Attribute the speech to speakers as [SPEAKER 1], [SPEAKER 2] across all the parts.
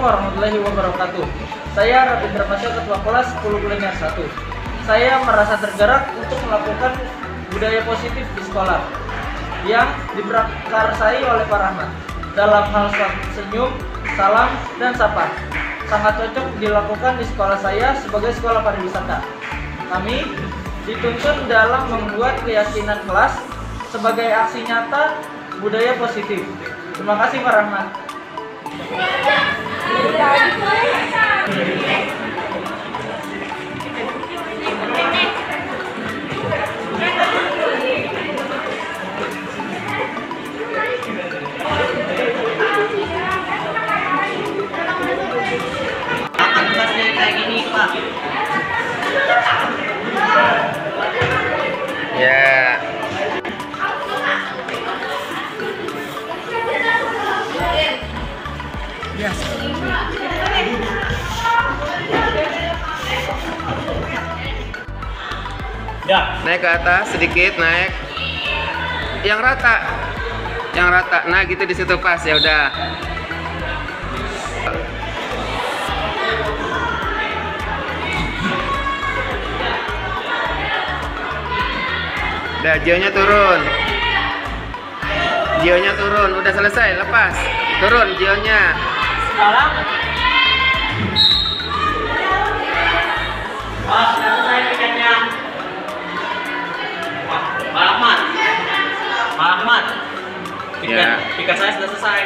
[SPEAKER 1] warahmatullahi wabarakatuh. Saya Rabindra Pasya, Ketua Kelas 10 Kuliner 1. Saya merasa tergerak untuk melakukan budaya positif di sekolah yang diprakarsai oleh Pak Rahmat dalam hal senyum, salam, dan sapa. Sangat cocok dilakukan di sekolah saya sebagai sekolah pariwisata. Kami dituntun dalam membuat keyakinan kelas sebagai aksi nyata budaya positif. Terima kasih Pak Rahmat.
[SPEAKER 2] Kayak gini Pak.
[SPEAKER 3] Ya.
[SPEAKER 1] Yes.
[SPEAKER 2] Ya.
[SPEAKER 3] Naik ke atas sedikit, naik. Yang rata. Yang rata. Nah, gitu di situ pas ya udah. Udah, jionya turun. Jionya turun, udah selesai, lepas. Turun jionya.
[SPEAKER 1] Sekarang sudah selesai piketnya. Pak Ahmad. Pak Ahmad. Piket saya sudah selesai.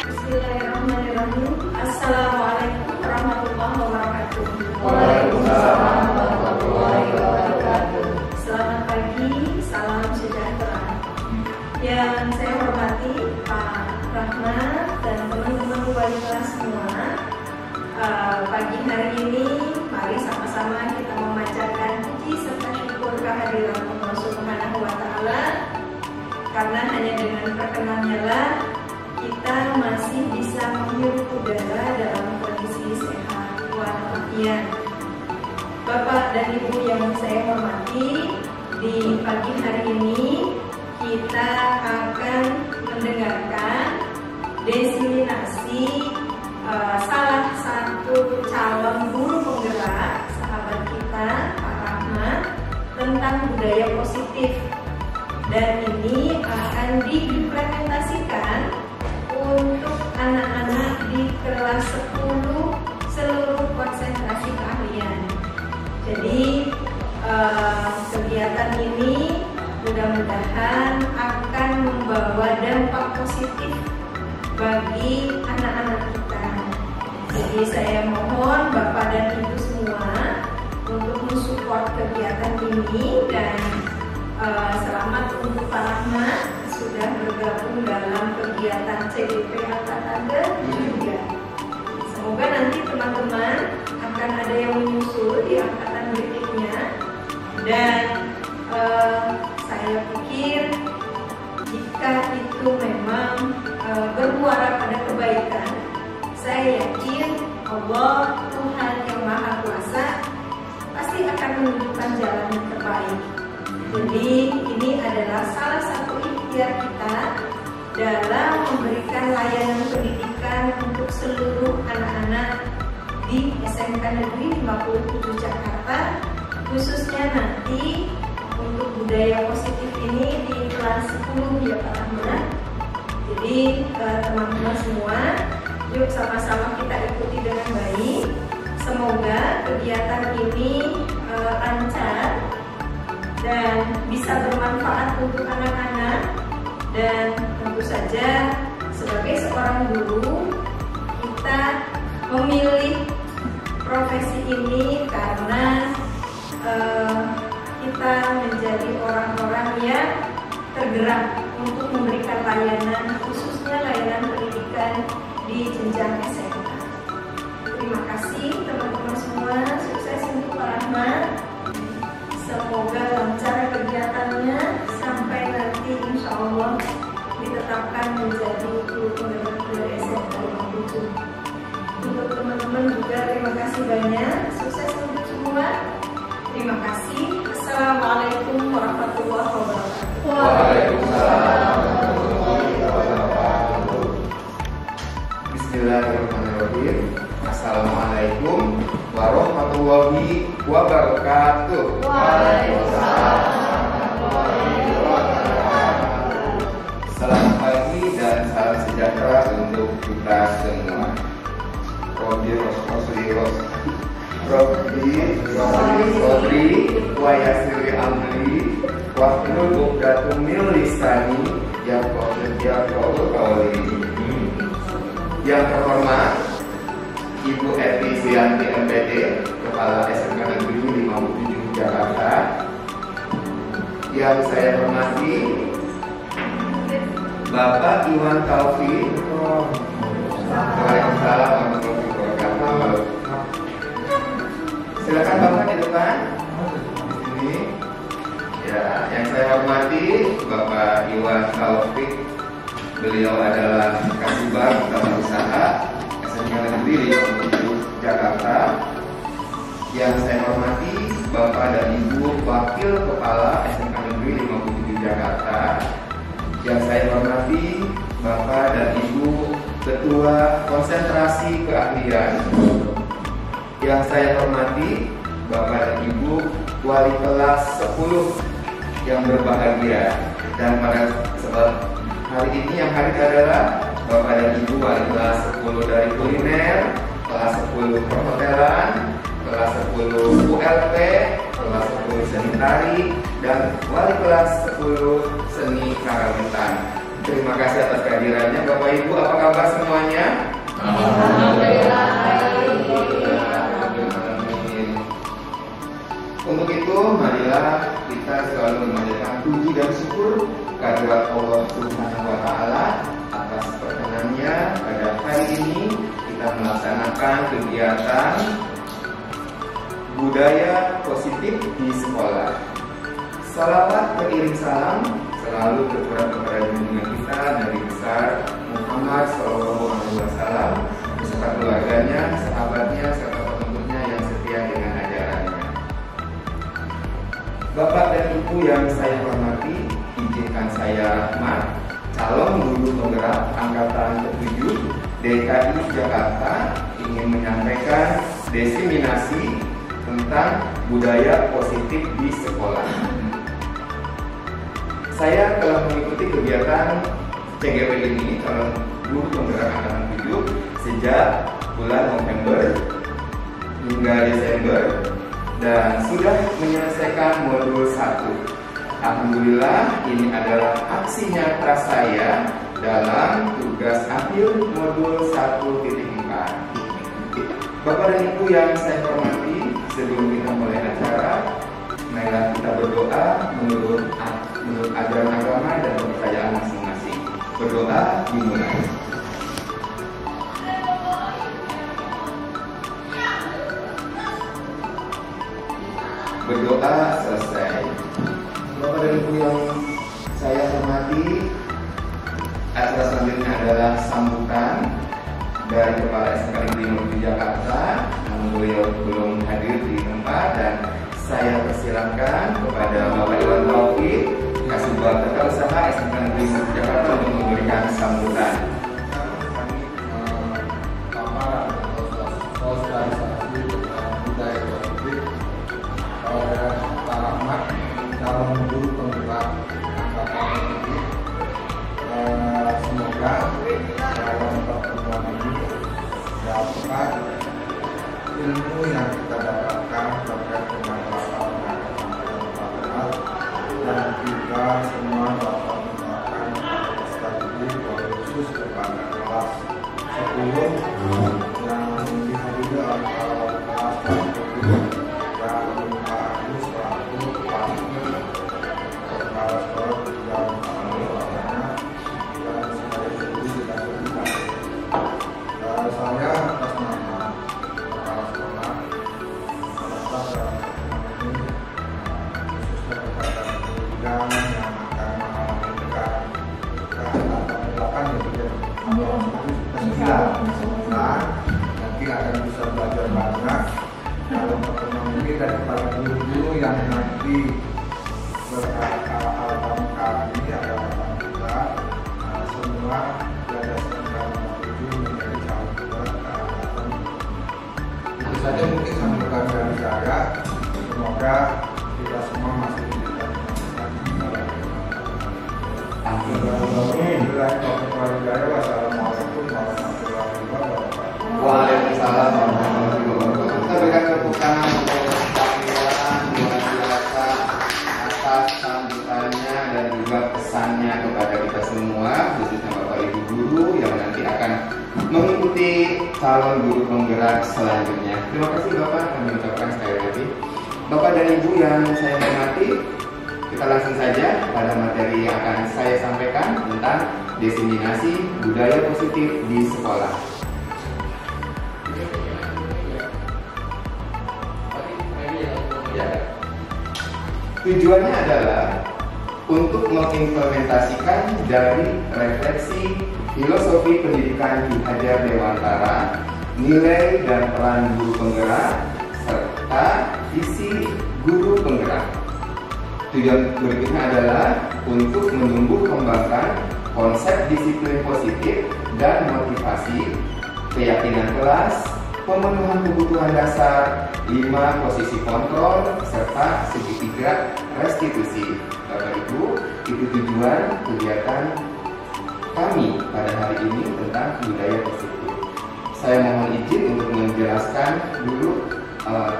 [SPEAKER 4] Bismillahirrahmanirrahim. Assalamualaikum warahmatullahi wabarakatuh.
[SPEAKER 5] Waalaikumsalam warahmatullahi wabarakatuh.
[SPEAKER 4] Selamat pagi, salam sejahtera. Yang saya hormati Pak Rahmat dan teman-teman wali kelas semua. Pagi hari ini mari sama-sama kita memanjatkan puji serta syukur kehadirat Allah Subhanahu wa Ta'ala, karena hanya dengan perkenannya lah kita masih bisa menghirup udara dalam kondisi sehat walafiat. Bapak dan Ibu yang saya hormati, di pagi hari ini kita akan mendengarkan desiminasi salah satu calon guru penggerak sahabat kita Pak Rahmat tentang budaya positif, dan ini akan diimplementasikan untuk anak-anak di kelas 10 seluruh konsentrasi keahlian. Jadi kegiatan ini mudah-mudahan akan membawa dampak positif bagi anak-anak kita. Jadi saya mohon Bapak dan Ibu semua untuk mensupport kegiatan ini, dan selamat untuk Pak Rahmat sudah bergabung dalam kegiatan CDP Angkatan juga. Semoga nanti teman-teman akan ada yang menyusul di angkatan berikutnya, dan saya pikir jika itu memang bermuara pada kebaikan, saya yakin Allah Tuhan yang Maha Kuasa pasti akan menunjukkan jalan yang terbaik. Jadi ini adalah salah satu ikhtiar kita dalam memberikan layanan pendidikan untuk seluruh anak-anak di SMK Negeri 57 Jakarta, khususnya nanti untuk budaya positif ini di kelas 10 ya Pak Rahmat. Jadi teman-teman semua, yuk sama-sama kita ikuti dengan baik. Semoga kegiatan ini lancar dan bisa bermanfaat untuk anak-anak, dan tentu saja sebagai seorang guru kita memilih profesi ini karena kita menjadi orang-orang yang tergerak untuk memberikan layanan, khususnya layanan pendidikan di jenjang SMA. Terima kasih teman-teman semua, sukses untuk Pak Rahmat. Semoga lancar kegiatannya sampai nanti insya Allah ditetapkan menjadi guru penggerak dari SMK 57. Untuk teman-teman juga terima kasih banyak, sukses untuk semua. Terima kasih. Assalamualaikum warahmatullahi wabarakatuh.
[SPEAKER 3] Waalaikumsalam warahmatullahi wabarakatuh. Bismillahirrahmanirrahim. Assalamualaikum warahmatullahi wabarakatuh.
[SPEAKER 5] Waalaikumsalam warahmatullahi wabarakatuh.
[SPEAKER 3] Selamat pagi dan salam sejahtera untuk kita semua. Rodri wa yasiri amri wa hlul 'uqdatam min lisani yafqahu qawli. Yang terhormat Ibu Eti Sianti MPD, Kepala SMK Negeri 57 Jakarta. Yang saya hormati Bapak Iwan Taufik. Waalaikumsalam warahmatullahi wabarakatuh. Silakan Bapak di depan. Di sini. Ya, yang saya hormati Bapak Iwan Taufik. Beliau adalah Kasubag Tata Usaha SMK Negeri 57 Jakarta. Yang saya hormati Bapak dan Ibu Wakil Kepala SMK Negeri 57 Jakarta. Yang saya hormati Bapak dan Ibu Ketua Konsentrasi Keahlian. Yang saya hormati Bapak dan Ibu Wali kelas 10 yang berbahagia. Dan pada hari ini yang hadir adalah Bapak dan Ibu Wali kelas 10 dari kuliner, kelas 10 perhotelan, kelas 10 ULP, kelas 10 seni tari, dan Wali kelas 10 seni karawitan. Terima kasih atas kehadirannya Bapak Ibu. Apa kabar semuanya?
[SPEAKER 5] Alhamdulillah.
[SPEAKER 3] Untuk itu, marilah kita selalu memanjatkan puji dan syukur kehadirat Allah Subhanahu wa Ta'ala atas perkenannya pada hari ini kita melaksanakan kegiatan budaya positif di sekolah. Salawat beriring salam selalu tercurah kepada junjungan kita Nabi besar Muhammad SAW beserta keluarganya, sahabatnya, serta penuntutnya yang setia dengan ajarannya. Bapak dan Ibu yang saya hormati, izinkan saya Rahmat, calon guru penggerak angkatan ke-7 DKI Jakarta, ingin menyampaikan diseminasi tentang budaya positif di sekolah. Saya telah mengikuti kegiatan CGP ini, calon guru penggerak angkatan 7, sejak bulan November hingga Desember dan sudah menyelesaikan modul 1. Alhamdulillah, ini adalah aksi nyata saya dalam tugas akhir modul 1.4. Bapak dan Ibu yang saya hormati, sebelum kita mulai acara, marilah kita berdoa menurut ajaran agama dan kepercayaan masing-masing. Berdoa dimulai. Berdoa selesai. Bapak dan Ibu yang saya hormati, acara selanjutnya adalah sambutan dari Kepala SMK Negeri 57 Jakarta, namun beliau belum hadir di tempat, dan saya persilakan kepada Bapak Iwan Taufik, Kasubag Tata Usaha SMK Negeri 57 Jakarta untuk memberikan sambutan.
[SPEAKER 6] Calon guru penggerak angkatan ini, semoga dalam pertemuan ini dapat ilmu yang kita dapatkan terkait dengan lapangan angkatan dan juga semua dapat menggunakan strategi khusus kepada kelas 10 yang Nah, nanti akan bisa belajar banyak dalam pertemuan ini dan kepada guru-guru yang nanti berkata ini adalah kita semua berdasarkan kalimat itu menjadi calon berkata. Itu saja mungkin sambutan dari saya. Semoga kita semua masih diberikan Wassalamualaikum warahmatullahi wabarakatuh.
[SPEAKER 3] Waalaikumsalam warahmatullahi wabarakatuh. Kita berikan tepuk tangan untuk Kamilan luar biasa atas sambutannya dan juga pesannya kepada kita semua, khususnya Bapak Ibu guru yang nanti akan mengikuti calon guru penggerak selanjutnya. Terima kasih Bapak, kami ucapkan sekali lagi. Bapak dan Ibu yang saya hormati, kita langsung saja pada materi yang akan saya sampaikan tentang diseminasi budaya positif di sekolah. Tujuannya adalah untuk mengimplementasikan dari refleksi filosofi pendidikan Ki Hajar Dewantara, nilai dan peran guru penggerak, serta visi guru penggerak. Tujuan berikutnya adalah untuk menumbuh kembangkan konsep disiplin positif dan motivasi, keyakinan kelas, pemenuhan kebutuhan dasar, 5 posisi kontrol, serta segitiga restitusi. Bapak Ibu, itu tujuan kegiatan kami pada hari ini tentang budaya positif. Saya mohon izin untuk menjelaskan dulu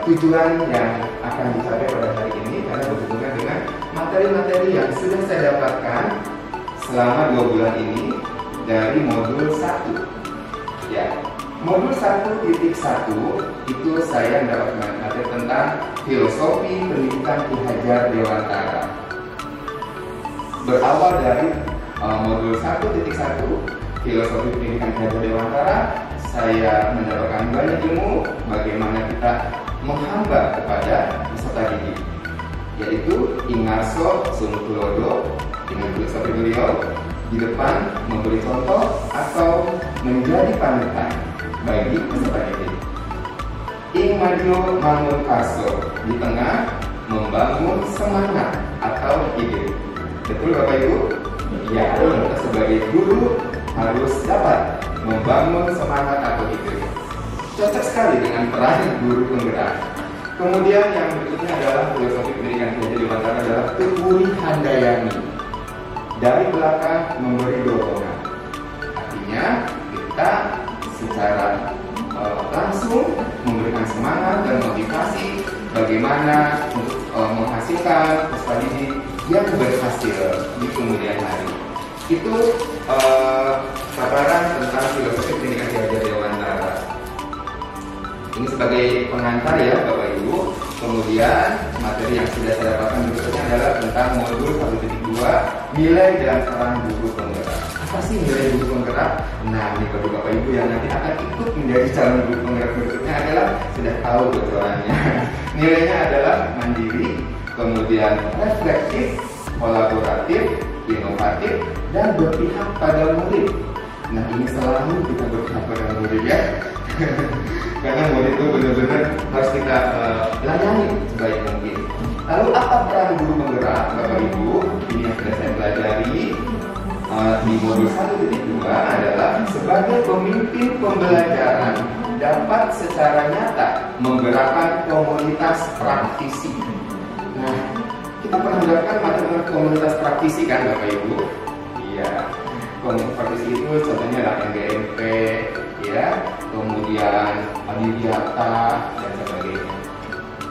[SPEAKER 3] tujuan yang akan dicapai pada hari ini karena berhubungan dengan materi-materi yang sudah saya dapatkan selama 2 bulan ini dari modul 1. Ya, modul 1.1 itu saya mendapatkan materi tentang filosofi pendidikan Ki Hajar Dewantara. Berawal dari modul 1.1 filosofi pendidikan Ki Hajar Dewantara, saya mendapatkan banyak ilmu bagaimana kita menghamba kepada peserta didik, yaitu Ingarso Sumutulodo dengan filosofi beliau di depan memberi contoh atau menjadi panutan bagi peserta didik. Ing Madio Mangun Karso di tengah membangun semangat atau ide. Betul Bapak Ibu? Ya, kita sebagai guru harus dapat membangun semangat atau ide. Cocok sekali dengan peran guru penggerak. Kemudian yang berikutnya adalah filosofi pendidikan Ki Hajar Dewantara adalah Tepuri Handayani. Dari belakang memberi dorongan. Artinya kita secara langsung memberikan semangat dan motivasi bagaimana untuk menghasilkan peserta didik yang berhasil di kemudian hari. Itu paparan tentang filosofi pendidikan Ki Hajar Dewantara. Ini sebagai pengantar ya Bapak Ibu. Kemudian materi yang sudah saya dapatkan berikutnya adalah tentang modul 1.2 nilai dan peran guru penggerak. Apa sih nilai guru penggerak? Nah, ini bagi Bapak Ibu yang nanti akan ikut menjadi calon guru penggerak berikutnya adalah sudah tahu bocorannya. Nilainya adalah mandiri, kemudian reflektif, kolaboratif, inovatif, dan berpihak pada murid. Nah, ini selalu kita berpihak pada murid ya. Karena murid itu benar-benar harus kita layani sebaik mungkin. Lalu apa peran guru penggerak Bapak Ibu? Ini yang sudah saya pelajari di modul 1.2 adalah sebagai pemimpin pembelajaran dapat secara nyata menggerakkan komunitas praktisi. Nah, kita pernah mendapatkan materi komunitas praktisi kan Bapak Ibu? Iya, komunitas praktisi itu contohnya adalah NGMP, ya, kemudian Adiwiata dan sebagainya.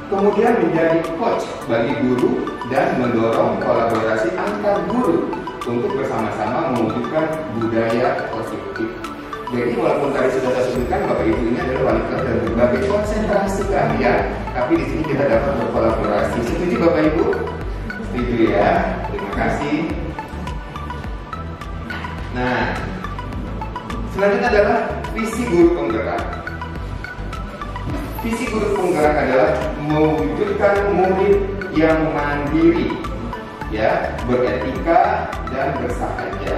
[SPEAKER 3] Kemudian menjadi coach bagi guru dan mendorong kolaborasi antar guru untuk bersama-sama mewujudkan budaya positif. Jadi walaupun tadi sudah saya sebutkan Bapak Ibu ini adalah wali kelas dan berbagai konsentrasi keahlian, tapi di sini kita dapat berkolaborasi. Setuju Bapak Ibu? Setuju ya. Terima kasih. Nah, selanjutnya adalah visi guru penggerak. Visi guru penggerak adalah mewujudkan murid yang mandiri, ya, beretika dan bersahaja.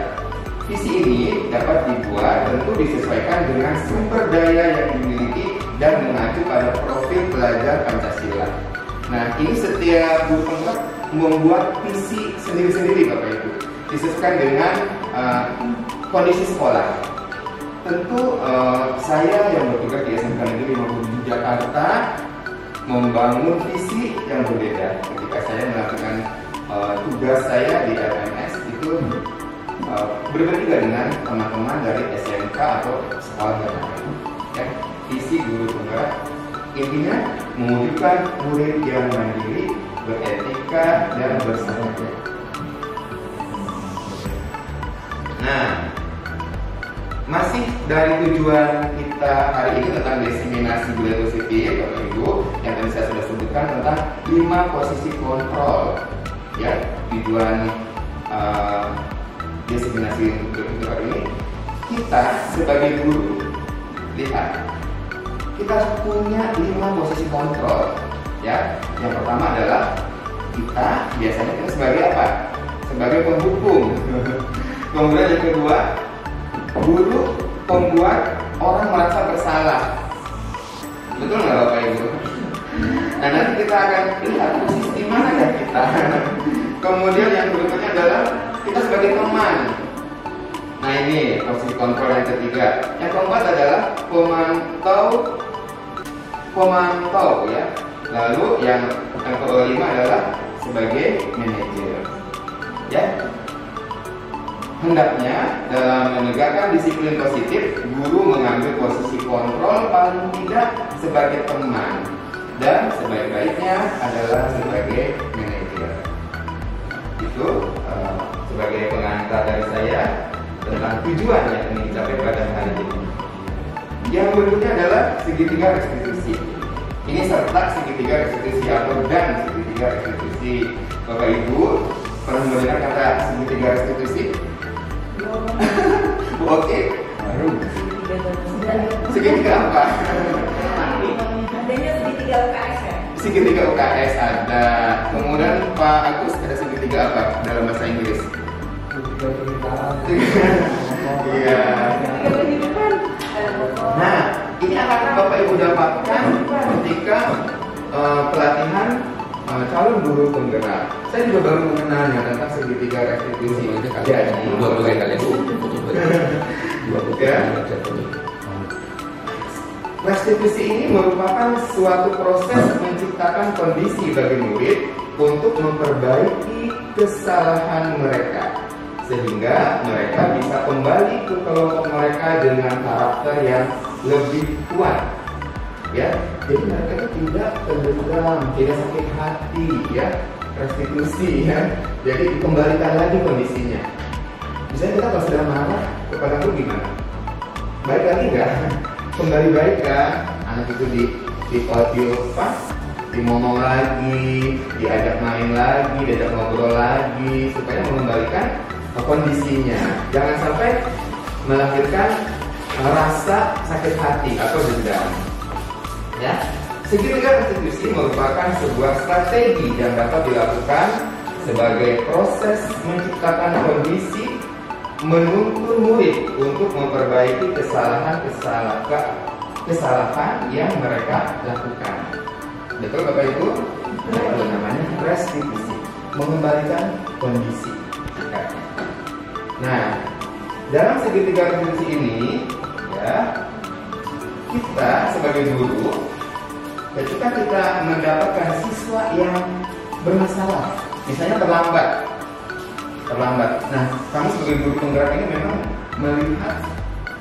[SPEAKER 3] visi ini dapat dibuat tentu disesuaikan dengan sumber daya yang dimiliki dan mengacu pada profil pelajar Pancasila. Nah, ini setiap guru penggerak membuat visi sendiri-sendiri Bapak Ibu, disesuaikan dengan kondisi sekolah. Tentu saya yang bertugas di SMK Negeri 57 Jakarta membangun visi yang berbeda. Ketika saya melakukan tugas saya di LMS itu berbeda juga dengan teman-teman dari SMK atau sekolah yang lain. Ya, visi guru penggerak intinya mewujudkan murid yang mandiri, beretika dan bersahaja. Nah, masih dari tujuan kita hari ini tentang diseminasi budaya positif, Bapak Ibu, yang tadi saya sudah sebutkan tentang 5 posisi kontrol. Ya, tujuan diseminasi budaya positif ini, kita sebagai guru, lihat, kita punya 5 posisi kontrol. Ya, yang pertama adalah kita biasanya sebagai apa? Sebagai penghukum. Kemudian yang kedua, guru pembuat orang merasa bersalah. Betul nggak Bapak Ibu? Nah, nanti kita akan lihat posisi di mana ya kita. Kemudian yang berikutnya adalah kita sebagai teman. Nah, ini posisi kontrol yang ketiga. Yang keempat adalah pemantau ya. Lalu yang kelima adalah sebagai manajer. Ya. Hendaknya dalam menegakkan disiplin positif, guru mengambil posisi kontrol paling tidak sebagai teman dan sebaik-baiknya adalah sebagai manajer. Itu sebagai pengantar dari saya tentang tujuan yang ingin dicapai pada hari ini. Yang berikutnya adalah segitiga restitusi. Ini serta segitiga restitusi atau dan segitiga restitusi. Bapak Ibu pernah mendengar kata segitiga restitusi? Oke. Segitiga apa?
[SPEAKER 4] Adanya segitiga UKS ya?
[SPEAKER 3] Segitiga UKS ada. Kemudian Pak Agus ada segitiga apa dalam bahasa Inggris? Iya. Nah, ini akan Bapak Ibu dapatkan ketika pelatihan calon guru penggerak. Saya juga baru mengenalnya tentang segitiga restitusi. Restitusi ini merupakan suatu proses menciptakan kondisi bagi murid untuk memperbaiki kesalahan mereka, sehingga mereka bisa kembali ke kelompok mereka dengan karakter yang lebih kuat. Ya, jadi mereka itu tidak terdendam, tidak sakit hati, ya, restitusi, ya. Jadi dikembalikan lagi kondisinya. Misalnya kita kalau sudah marah kepada guru gimana? Baik lagi nggak? Kembali baik kan? Anak itu dimomong lagi, diajak main lagi, diajak ngobrol lagi, supaya mengembalikan kondisinya. Jangan sampai melahirkan rasa sakit hati atau dendam. Ya, segitiga restitusi merupakan sebuah strategi yang dapat dilakukan sebagai proses menciptakan kondisi menuntun murid untuk memperbaiki kesalahan yang mereka lakukan. Betul Bapak Ibu? Itu namanya restitusi, mengembalikan kondisi. Nah, dalam segitiga restitusi ini, ya, kita sebagai guru, ketika kita mendapatkan siswa yang bermasalah, misalnya terlambat. Nah, kami sebagai guru penggerak ini memang melihat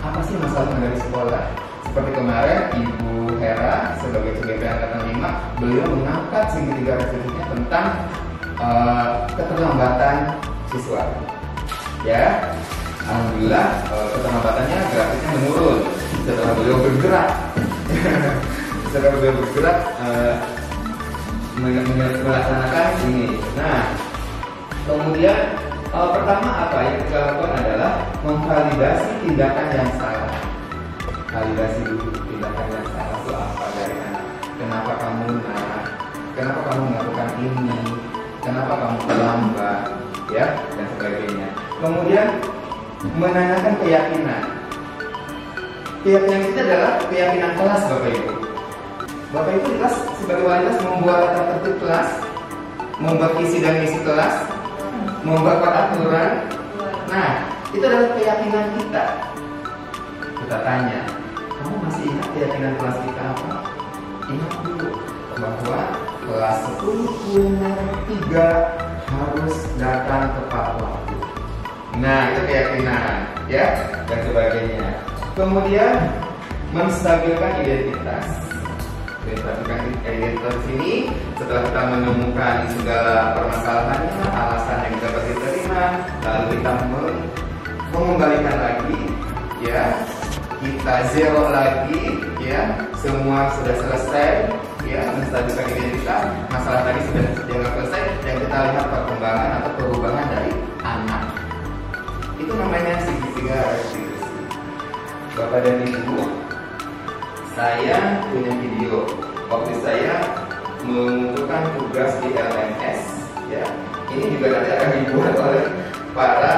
[SPEAKER 3] apa sih masalah yang ada di sekolah. Seperti kemarin Ibu Hera sebagai CGP Angkatan 5, beliau mengangkat segitiga restitusinya tentang keterlambatan siswa. Ya, alhamdulillah keterlambatannya grafiknya menurun setelah beliau bergerak. Melaksanakan ini. Nah, kemudian pertama apa yang kita lakukan adalah memvalidasi tindakan yang salah. Validasi dulu tindakan yang salah itu apa dari anak. Kenapa kamu melakukan ini? Kenapa kamu terlambat? Ya, dan sebagainya. Kemudian menanyakan keyakinan. Keyakinan itu adalah keyakinan kelas, Bapak Ibu. Bapak Ibu di kelas sebagai wali kelas membuat tata tertib kelas, membuat visi dan misi kelas, membuat aturan. Nah, itu adalah keyakinan kita. Kita tanya, kamu masih ingat keyakinan kelas kita apa? Ingat dulu bahwa kelas 10-3 harus datang tepat waktu. Nah, itu keyakinan, ya, dan sebagainya. Kemudian menstabilkan identitas. Menstabilkan identitas ini setelah kita menemukan segala permasalahannya, alasan yang dapat diterima, lalu kita mengembalikan lagi, ya, kita zero lagi, ya, semua sudah selesai, ya, menstabilkan identitas, masalah tadi sudah dianggap selesai, dan kita lihat perkembangan atau perubahan dari anak. Itu namanya segitiga restitusi. Bapak dan Ibu, saya punya video waktu saya mengumpulkan tugas di LMS, ya. Ini juga nanti akan dibuat oleh para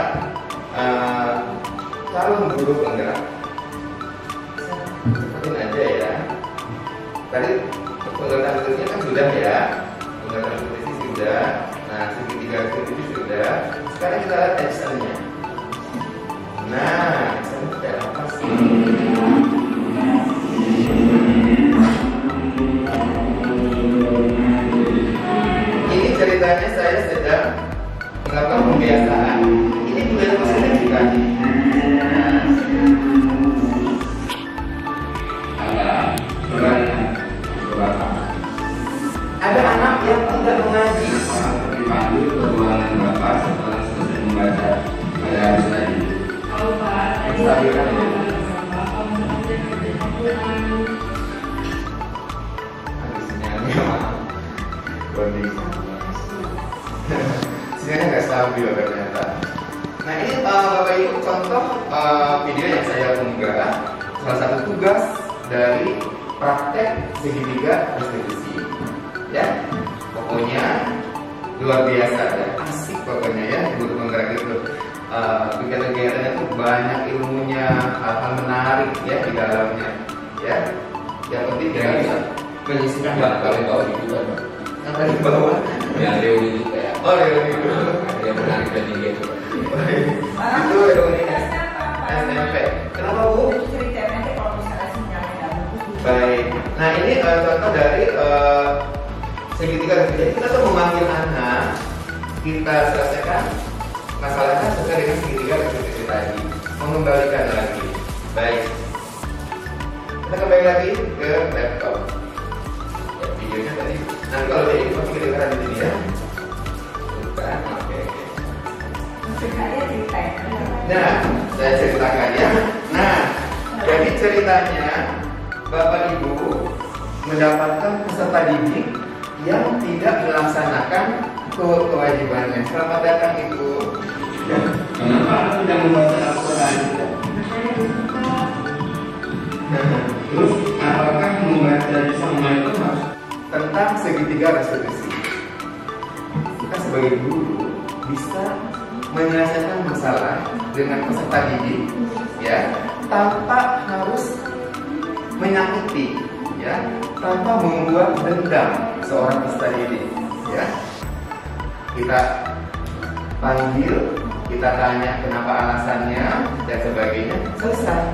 [SPEAKER 3] calon guru penggerak. Seperti aja ya. Tadi pengertian tulisnya kan sudah ya, pengertian tulisnya sudah. Nah, segitiga restitusi sudah. Sekarang kita lihat actionnya. Nah, action itu apa sih? Ini ceritanya saya sedang melakukan pembiasaan. Ini budaya positif juga. Ada anak yang tidak mengaji.
[SPEAKER 5] Dipanggil ke ruangan Bapak setelah selesai membaca pada hari tadi.
[SPEAKER 3] Menstabilkan sinyalnya kondisi sinyalnya nggak stabil ternyata. Nah, ini Bapak Ibu contoh video yang saya unggah, salah satu tugas dari praktek segitiga restitusi, ya. Pokoknya luar biasa ya, asik pokoknya ya, guru penggerak itu. Kegiatan-kegiatannya itu banyak ilmunya, hal-hal menarik ya di dalamnya, ya. Yang penting kita bisa menyisihkan
[SPEAKER 5] Kalau bawah itu kan,
[SPEAKER 3] yang tadi di bawah.
[SPEAKER 5] yang reuni itu kayak
[SPEAKER 3] Oh, reuni itu.
[SPEAKER 5] yang menarik dan tinggi itu.
[SPEAKER 3] Itu reuni SMP. Kenapa, Bu?
[SPEAKER 7] Ceritanya nanti kalau misalnya sinyalnya nggak bagus.
[SPEAKER 3] Baik. Nah, ini contoh dari segitiga restitusi. Kita tuh memanggil anak, kita selesaikan masalahnya sesuai dengan segitiga restitusi tadi, mengembalikan lagi. Baik, kita kembali lagi ke laptop. Ya, videonya tadi. Nah, kalau dia ini masih kedengaran di sini ya. Bukan, oke.
[SPEAKER 7] Ceritanya ceritanya.
[SPEAKER 3] Nah, saya ceritakan ya. Nah, jadi ceritanya Bapak Ibu mendapatkan peserta didik yang tidak melaksanakan kewajibannya. Selamat datang Ibu.
[SPEAKER 5] Kenapa tidak membaca Al-Quran? Terus apakah membaca semua itu harus
[SPEAKER 3] Tentang segitiga restitusi, kita sebagai guru bisa menyelesaikan masalah dengan peserta didik, ya, tanpa harus menyakiti, ya, tanpa membuat dendam seorang peserta didik, ya. Kita panggil, kita tanya kenapa alasannya dan sebagainya, selesai.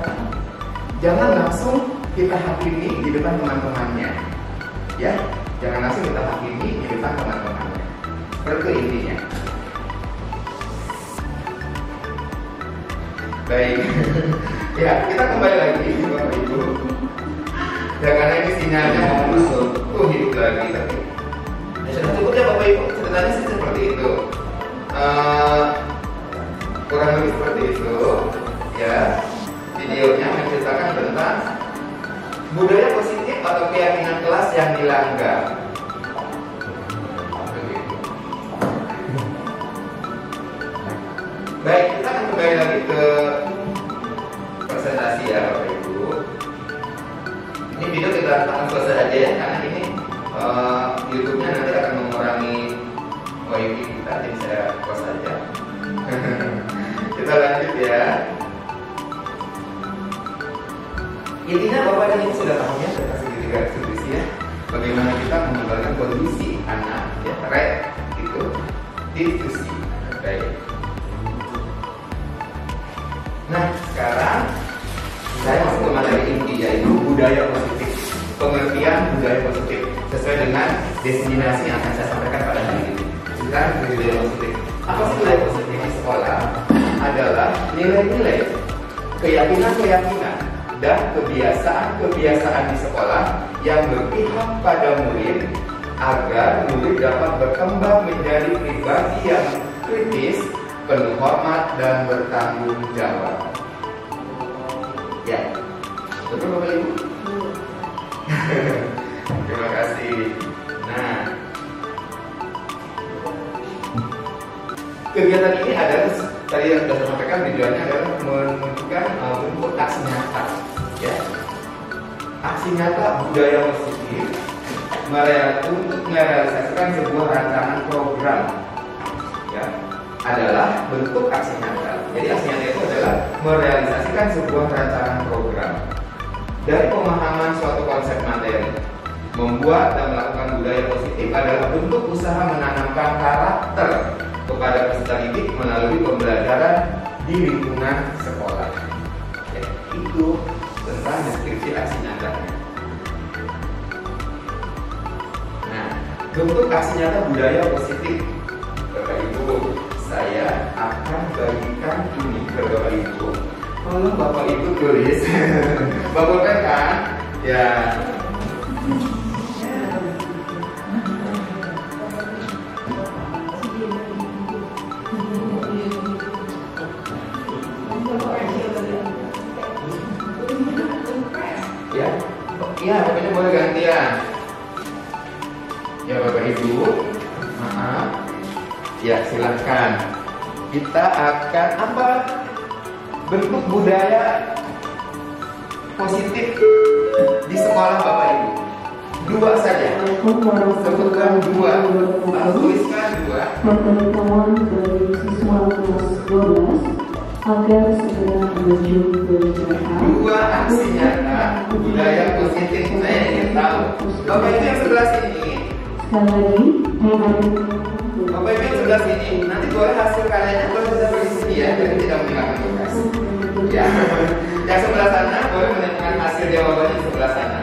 [SPEAKER 3] Jangan langsung kita hakimi di depan teman-temannya, ya. Jangan langsung kita hakimi di depan teman-temannya. Seperti intinya. Baik. Ya, kita kembali lagi Bapak Ibu. Ya, karena ini sinyalnya mau masuk, hidup lagi tapi. Ya, sudah cukup ya Bapak Ibu. Ceritanya sih seperti itu. Kurang lebih seperti itu. Ya, videonya menceritakan tentang budaya positif atau keyakinan kelas yang dilanggar. Baik, kita akan kembali lagi ke presentasi ya Bapak Ibu. Ini video kita akan selesai aja ya, karena ini YouTube-nya nanti akan mengurangi wifi kita, jadi saya close aja. Kita Kita lanjut ya. Intinya Bapak dan Ibu sudah paham ya tentang segitiga eksekusi ya. Bagaimana kita mengembalikan kondisi anak ya, itu diskusi. Baik. Nah, sekarang saya masuk ke materi inti yaitu budaya positif. Pengertian budaya positif sesuai dengan destinasi yang akan saya sampaikan pada hari ini. Sekarang budaya positif. Apa sih budaya positif di sekolah? Adalah nilai-nilai, keyakinan-keyakinan, dan kebiasaan-kebiasaan di sekolah yang berpihak pada murid agar murid dapat berkembang menjadi pribadi yang kritis, penuh hormat, dan bertanggung jawab. Ya, betul Bapak Ibu? Terima kasih. Nah, kegiatan ini adalah tadi yang sudah saya sampaikan, tujuannya adalah menunjukkan bentuk aksi nyata, ya. Aksi nyata budaya positif untuk merealisasikan sebuah rancangan program, ya, adalah bentuk aksi nyata. Jadi aksi nyata itu adalah merealisasikan sebuah rancangan program. Dari pemahaman suatu konsep materi, membuat dan melakukan budaya positif adalah bentuk usaha menanamkan karakter kepada peserta didik melalui pembelajaran di lingkungan sekolah. Ya, itu tentang deskripsi aksi nyatanya. Nah, bentuk aksi nyata budaya positif, Bapak Ibu, saya akan bagikan ini ke Bapak Ibu. Tolong Bapak Ibu tulis. Bapak kan? Ya. Ya, ya, pokoknya boleh gantian. Ya Bapak Ibu, maaf. Ya silahkan. Kita akan apa? Bentuk budaya positif di sekolah Bapak Ibu. Dua saja. Sebutkan dua. Tuliskan dua.
[SPEAKER 8] Pemberitahuan dari siswa kelas 12 agar segera menuju berusaha.
[SPEAKER 3] Dua aksi nyata budaya positif. Saya ingin tahu. Bapak Ibu yang sebelah sini.
[SPEAKER 8] Sekali lagi,
[SPEAKER 3] Bapak Ibu yang sebelah sini. Nanti boleh hasil karyanya boleh bisa di sini ya. Jadi tidak menghilangkan tugas. Ya. Yang sebelah sana boleh menentukan hasil jawabannya di sebelah sana.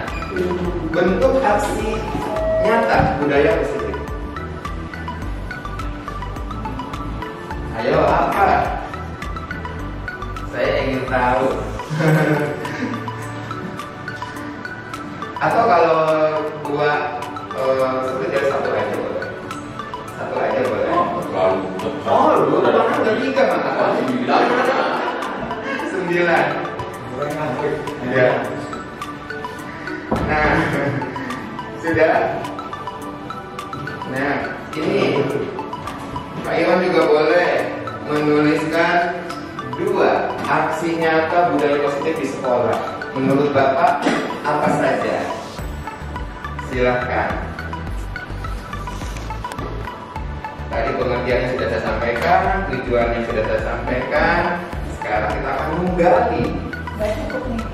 [SPEAKER 3] Bentuk aksi nyata budaya positif. Ayo apa? Saya ingin tahu. Atau kalau buat sekedar satu aja boleh. Satu aja boleh. Oh, lu kan udah 3 maka 9. Ya. Nah, sudah. Nah, ini Pak Iwan juga boleh menuliskan 2 aksi nyata budaya positif di sekolah. Menurut Bapak apa saja? Silahkan. Tadi pengertiannya sudah saya sampaikan, tujuannya sudah saya sampaikan. Sekarang kita akan menggali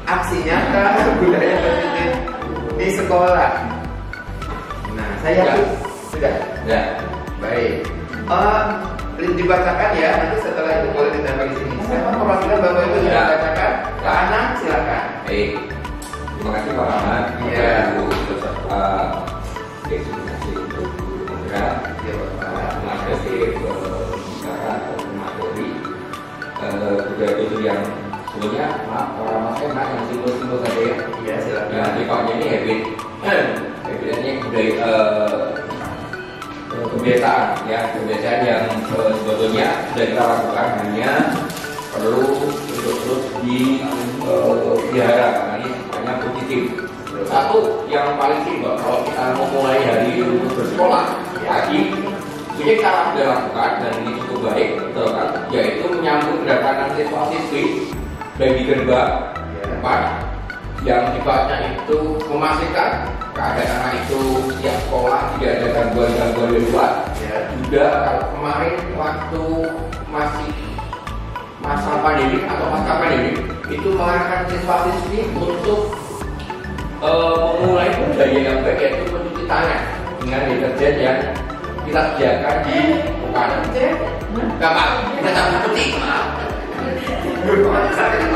[SPEAKER 3] aksi nyata budaya positif di sekolah. Nah, saya sudah. Ya. Baik. Dibacakan ya. Nanti setelah itu boleh ditambah di sini. Siapa perwakilan Bapak Ibu sudah bacakan? Kak Anang, silakan.
[SPEAKER 5] Baik. Terima kasih Pak Ahmad.
[SPEAKER 3] Iya.
[SPEAKER 5] Ibu beserta eksekusi untuk guru penggerak.
[SPEAKER 3] Ya, Bapak.
[SPEAKER 5] Mengapresiasi bicara atau materi budaya itu yang sebenarnya orang Mas enak yang simpel-simpel saja ya.
[SPEAKER 3] Iya, silakan.
[SPEAKER 5] Yang sifatnya ini habitnya budaya kebiasaan ya, kebiasaan yang sebetulnya sudah kita lakukan, hanya perlu untuk terus dipelihara karena ini sifatnya positif. Satu yang paling simpel kalau kita mau mulai dari bersekolah pagi, ini cara sudah lakukan dan ini cukup baik, betul kan? Yaitu menyambut kedatangan siswa-siswi bagi gerbang depan yang sifatnya itu memastikan keadaan anak itu siap sekolah, tidak ada gangguan-gangguan di luar. Ya. Juga kalau kemarin waktu masih masa pandemi atau pasca pandemi itu mengarahkan siswa-siswi untuk memulai budaya yang baik, yaitu mencuci tangan dengan deterjen yang kita sediakan di bukan Bapak, kita tak mencuci, maaf. Kurang satu, artinya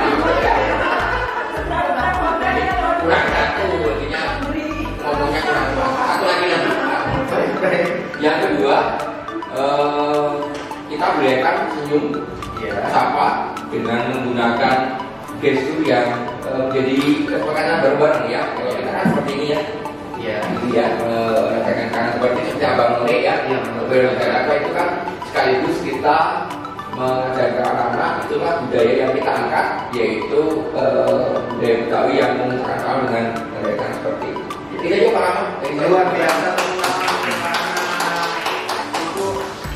[SPEAKER 5] ngomongnya kurang satu lagi yang yang kedua, kita berikan senyum sapa dengan menggunakan gestur yang jadi kesepakatan bareng-bareng ya. Kalau kita kan seperti ini ya. Ya, itu ya, dengan kanan seperti seperti Abang Nuri ya, yang berbeda itu kan sekaligus kita mengajarkan anak-anak itulah budaya yang kita angkat, yaitu budaya Betawi yang mengucapkan dengan mereka seperti itu. Kita juga paham,
[SPEAKER 3] luar biasa itu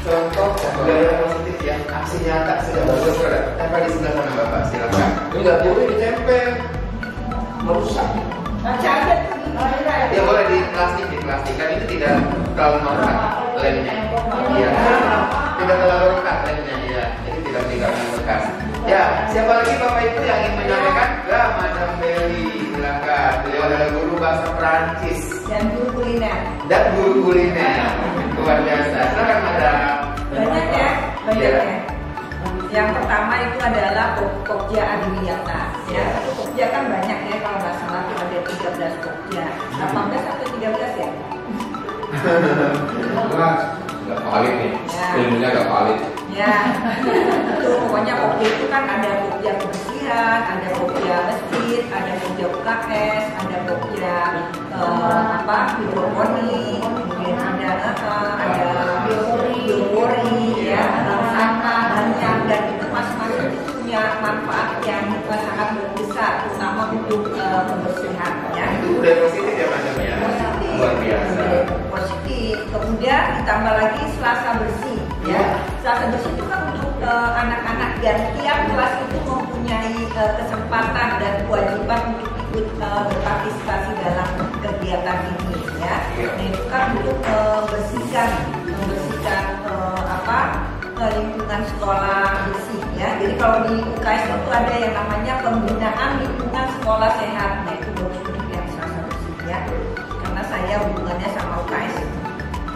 [SPEAKER 3] contoh budaya positif yang aksi nyata sudah bagus. Apa di sebelah sana Bapak, silakan.
[SPEAKER 5] Enggak boleh ditempel, merusak.
[SPEAKER 3] Ya boleh di plastik kan itu tidak terlalu merusak lemnya. Iya. Tidak terlalu rekat lemnya ya. Jadi tidak meninggalkan bekas. Ya, siapa lagi Bapak Ibu yang ingin menyampaikan? Ya, Madam Belly, silakan. Beliau adalah guru bahasa Perancis
[SPEAKER 7] Dan guru kuliner.
[SPEAKER 3] Luar biasa. Silakan Madam.
[SPEAKER 7] Banyak ya, banyak ya. Yang pertama itu adalah Pokja Adiwiyata. Ya, satu Pokja kan banyak ya, kalau nggak salah itu ada 13 Pokja. 18 atau 13 ya?
[SPEAKER 5] Nggak valid nih, ilmunya nggak valid.
[SPEAKER 7] Ya, itu pokoknya Pokja itu kan ada Pokja kebersihan, ada Pokja masjid, ada Pokja UKS, ada Pokja hidroponik, kemudian ada biopori, ya, sama banyak, dan itu masing-masing itu punya manfaat yang sangat besar, terutama untuk kebersihan. Ya.
[SPEAKER 3] Itu udah positif ya Madam ya.
[SPEAKER 7] Positif.
[SPEAKER 3] Luar biasa.
[SPEAKER 7] Positif. Kemudian ditambah lagi Selasa bersih. Ya, Selasa bersih itu kan untuk anak-anak, dan tiap kelas itu mempunyai kesempatan dan kewajiban untuk ikut berpartisipasi dalam kegiatan ini. Ya, nah, itu kan untuk membersihkan lingkungan sekolah bersih. Ya, jadi kalau di UKS itu ada yang namanya pembinaan lingkungan sekolah sehat. Nah, itu bagus untuk yang Selasa bersih ya, karena saya hubungannya sama UKS.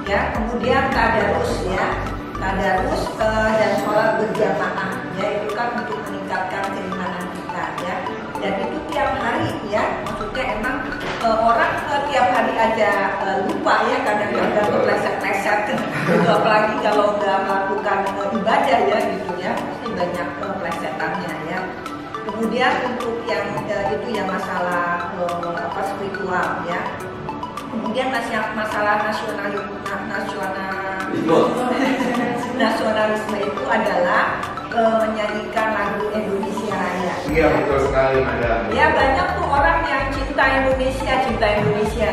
[SPEAKER 7] Ya, kemudian tadarus ya. Tadarus dan sholat berjamaah ya, itu kan untuk meningkatkan keimanan kita ya, dan itu tiap hari ya, maksudnya emang orang tiap hari aja lupa ya, kadang-kadang berleset-leset apalagi kalau udah melakukan ibadah ya gitu ya, pasti banyak plesetannya ya. Kemudian untuk yang itu yang masalah spiritual ya. Kemudian masalah nasionalisme itu adalah menyanyikan lagu Indonesia Raya.
[SPEAKER 3] Iya betul sekali Madam.
[SPEAKER 7] Ya, banyak tuh orang yang cinta Indonesia,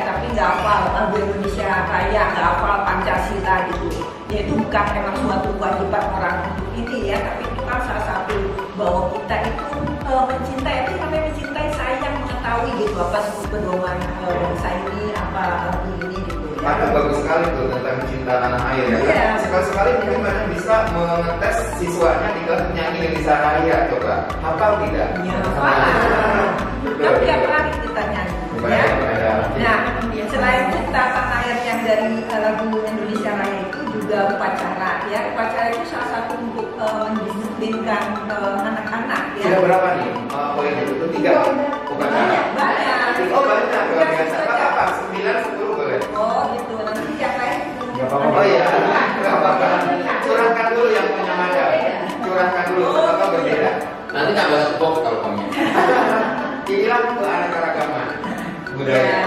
[SPEAKER 7] tapi nggak hafal lagu Indonesia Raya, nggak hafal Pancasila gitu. Ya itu bukan memang suatu kewajiban orang untuk ini ya, tapi itu kan salah satu bahwa kita itu mencintai, itu namanya mencintai, sayang, mengetahui gitu apa sebut pedoman bangsa ini, apa lagu ini gitu ya.
[SPEAKER 3] Maka bagus sekali tuh tentang cinta tanah air ya.
[SPEAKER 7] Iya.
[SPEAKER 3] Sekali-sekali mungkin Madam bisa mengetes siswanya di kelas penyanyi Indonesia Raya, coba hafal tidak?
[SPEAKER 7] Ya, hafal. Tapi tiap hari kita nyanyi. Ya. Nah, selain cinta tanah air yang dari lagu Indonesia Raya itu juga upacara ya. Upacara itu salah satu untuk mendisiplinkan anak-anak ya.
[SPEAKER 3] Sudah berapa nih poinnya? Itu 3 upacara.
[SPEAKER 7] Banyak.
[SPEAKER 3] Oh banyak, luar biasa. Apa? 9, 10 boleh?
[SPEAKER 7] Oh gitu, nanti yang lain.
[SPEAKER 3] Oh iya, nggak apa-apa. Curahkan dulu yang punya Madam. Curahkan dulu, apa berbeda?
[SPEAKER 5] Nanti tambah sepok kalau punya.
[SPEAKER 3] Inilah keanekaragaman budaya.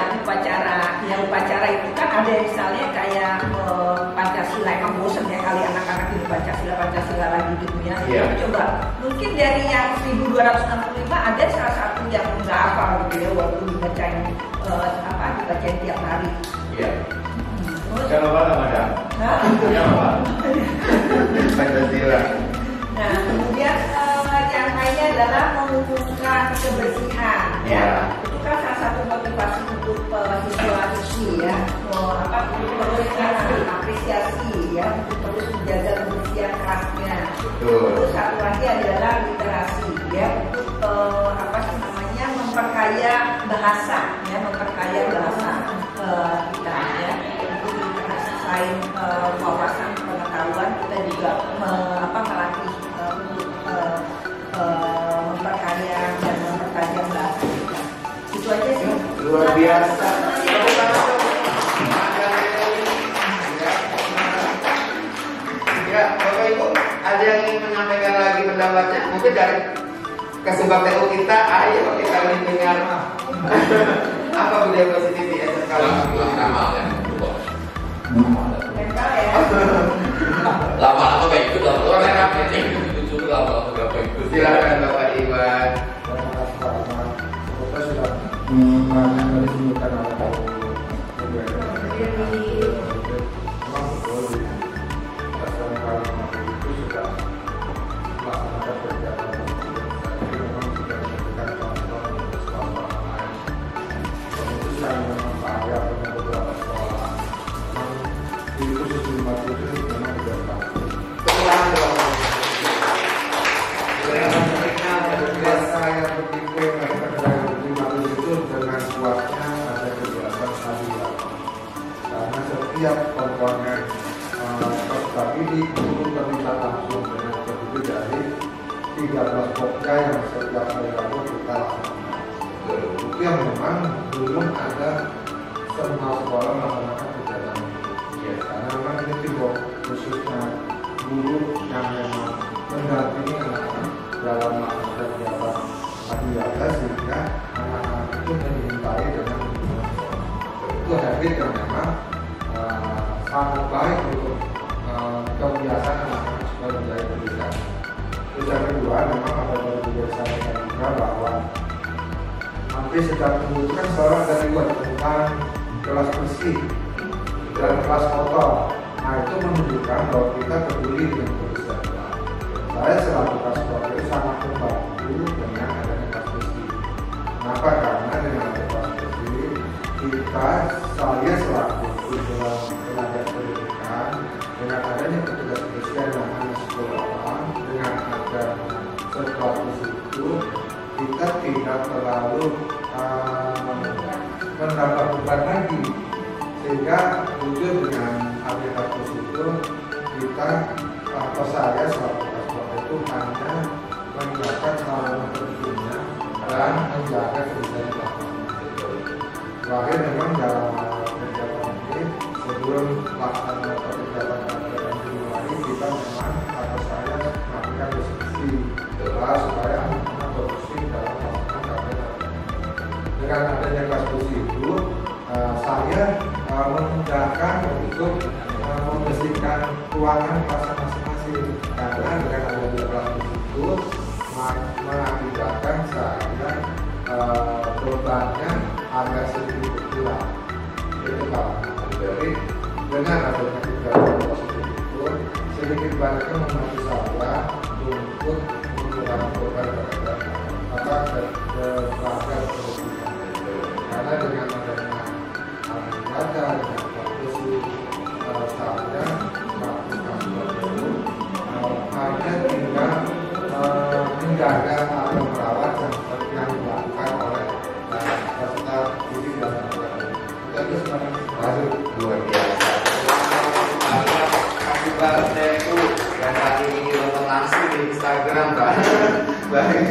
[SPEAKER 7] Ya, upacara itu kan ada misalnya kayak Pancasila, emang bosan ya kali anak-anak ini Pancasila lagi gitu ya.
[SPEAKER 3] Iya.
[SPEAKER 7] Coba, mungkin dari yang 1265 ada salah satu yang nggak hafal gitu ya, walaupun dibacain tiap hari.
[SPEAKER 3] Iya.
[SPEAKER 7] Terus,
[SPEAKER 3] Jangan apa Madam.
[SPEAKER 7] Hah?
[SPEAKER 3] Jangan apa. Pancasila.
[SPEAKER 7] Nah, kemudian yang lainnya adalah mengumpulkan kebersihan.
[SPEAKER 3] Ya.
[SPEAKER 7] Itu kan salah satu motivasi untuk siswa-siswi ya, terus apresiasi ya, untuk terus menjaga kebersihan kelasnya.
[SPEAKER 3] Betul.
[SPEAKER 7] Terus satu lagi adalah literasi bahasa, ya, memperkaya bahasa kita, ya. Selain wawasan pengetahuan, kita juga melatih memperkaya dan mempertajam bahasa kita. Itu aja sih.
[SPEAKER 3] Luar biasa. Ya, Bapak Ibu, ada yang ingin menyampaikan lagi pendapatnya? Mungkin dari Kesubag TU kita, ayo kita ingin dengar apa budaya positif di SMK.
[SPEAKER 5] Ramal ya.
[SPEAKER 7] Mental ya.
[SPEAKER 5] Lama-lama gak ikut, lama-lama gak ikut, lama-lama gak ikut.
[SPEAKER 3] Silakan Bapak Iwan.
[SPEAKER 6] Kita sudah tadi disebutkan oleh Pak memang betul di SMK itu sudah melaksanakan kegiatan tapi memang sudah memberikan contoh untuk sekolah-sekolah lain. Khusus yang memang saya punya beberapa sekolah memang di khusus di Lima itu memang sudah pasti. Saya berpikir Lima itu dengan kuatnya ada kegiatan stadion karena setiap komponen peserta didik itu terlibat langsung dengan terdiri dari 13 pokja yang setiap hari Rabu kita laksanakan. Itu yang memang belum ada semua sekolah melaksanakan kegiatan ini. Karena memang ini timbul khususnya guru yang memang mendampingi anak-anak dalam melaksanakan kegiatan adiwiyata sehingga anak-anak itu menyintai dengan itu habit yang memang sangat baik untuk kebiasaan anak-anak supaya menjadi pendidikan. Terus yang kedua memang ada dari kebiasaan juga bahwa nanti setiap minggu itu kan selalu ada reward tentang kelas bersih dan kelas kotor. Nah itu menunjukkan bahwa kita peduli dengan kebersihan. Saya selaku kelas kotor itu sangat membantu dengan adanya kelas bersih. Kenapa? Karena dengan adanya kelas bersih saya selaku tenaga pendidikan dengan adanya petugas kebersihan yang ada sekolah dengan ada sekolah itu kita tidak terlalu mendapat beban lagi sehingga wujud dengan aplikasi itu kita atau saya selaku sekolah itu hanya meninggalkan hal pentingnya dan menjaga kebersihan. Terakhir memang dalam kegiatan ini sebelum pelaksanaan kegiatan dimulai kita memang atau saya melakukan diskusi supaya anak-anak bersih dalam melaksanakan kegiatan. Dengan adanya kelas bersih itu saya memudahkan untuk membersihkan ruangan kelas masing-masing karena dengan adanya kelas bersih itu mengakibatkan saya bebannya agak sedikit berkurang. Itu Pak. Jadi dengan adanya kegiatan positif itu sedikit banyaknya membantu saya untuk mengurangi beban terhadap pelanggan kebersihan. Karena dengan adanya ada dengan posisi saya melakukan sesuatu hanya tinggal menjaga atau merawat yang dilakukan oleh peserta didik dan
[SPEAKER 3] luar biasa. Kesubag TU yang saat ini ditonton langsung di Instagram, Pak. Baik.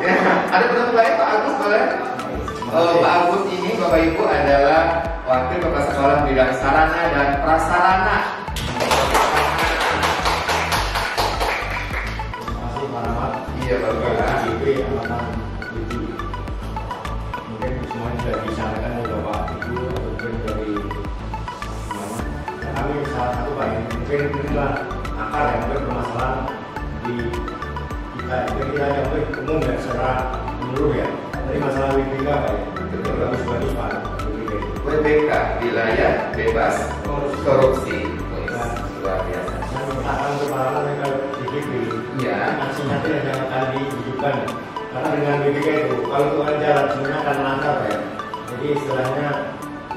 [SPEAKER 3] Ya, ada penemu lain Pak Agus boleh? Pak Agus ini Bapak Ibu adalah Wakil Kepala Sekolah Bidang Sarana dan Prasarana. Iya Bapak.
[SPEAKER 9] Mungkin semuanya sudah disampaikan oleh Bapak Ibu mungkin dari semuanya. Kami salah satu Pak yang mungkin inilah akar yang bermasalah di kita. Kita yang umum dan secara menyeluruh ya. Dari masalah WBK Pak ya. Bagus Pak.
[SPEAKER 3] WBK wilayah bebas korupsi. Luar biasa.
[SPEAKER 9] Saya mintakan kepada mereka DPP.
[SPEAKER 3] Ya.
[SPEAKER 9] Aksi-aksi yang akan ditunjukkan. Karena dengan BPK itu, kalau itu kan jalan sebenarnya akan lancar ya. Jadi istilahnya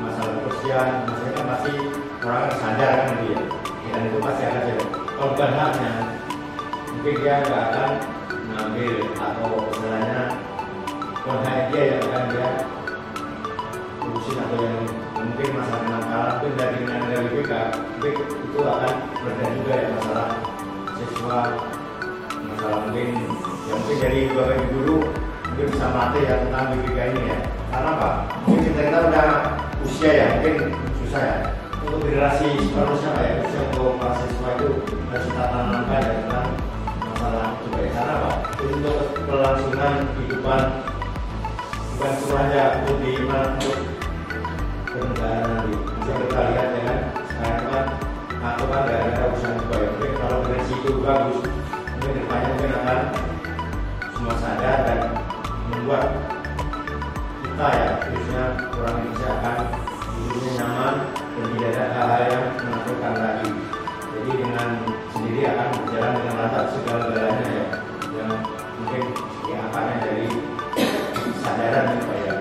[SPEAKER 9] masalah kebersihan, maksudnya kan pasti orang akan sadar kan dia. Dan itu pasti akan jadi. Kalau bukan haknya, mungkin dia nggak akan mengambil atau istilahnya bukan hanya dia yang akan dia urusin atau yang mungkin masalah kenakalan itu dari BK itu akan berbeda juga ya, masalah siswa, masalah mungkin dari bapak ibu guru mungkin bisa melatih ya tentang BK ini ya. Karena apa? Mungkin kita udah usia ya, mungkin susah ya untuk generasi seterusnya ya, usia untuk mahasiswa itu harus kita tanamkan ya tentang masalah itu ya. Karena apa? Untuk kelangsungan kehidupan bukan cuma aja untuk di mana untuk bernegara nanti. Bisa kita lihat ya kan, sekarang kan atau kan daerah usaha juga ya. Mungkin kalau generasi itu bagus, mungkin depannya mungkin akan semua sadar dan membuat kita ya, khususnya orang Indonesia akan hidupnya nyaman dan tidak ada hal-hal yang menakutkan lagi. Jadi dengan sendiri akan berjalan dengan lancar segala-galanya ya, yang mungkin yang akarnya dari kesadaran ya Pak ya.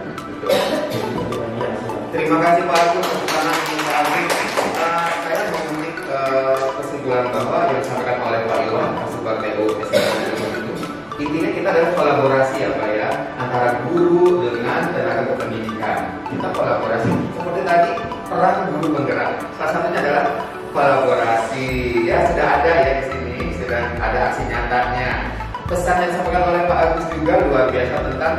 [SPEAKER 3] Terima kasih Pak Agus untuk Pak Agus. Saya mengutip kesimpulan Bapak yang disampaikan oleh Pak Iwan, sebagai intinya kita adalah kolaborasi ya Pak ya, antara guru dengan tenaga kependidikan. Kita kolaborasi seperti tadi peran guru penggerak. Salah satunya adalah kolaborasi ya, sudah ada ya di sini, sudah ada aksi nyatanya. Pesan yang disampaikan oleh Pak Agus juga luar biasa tentang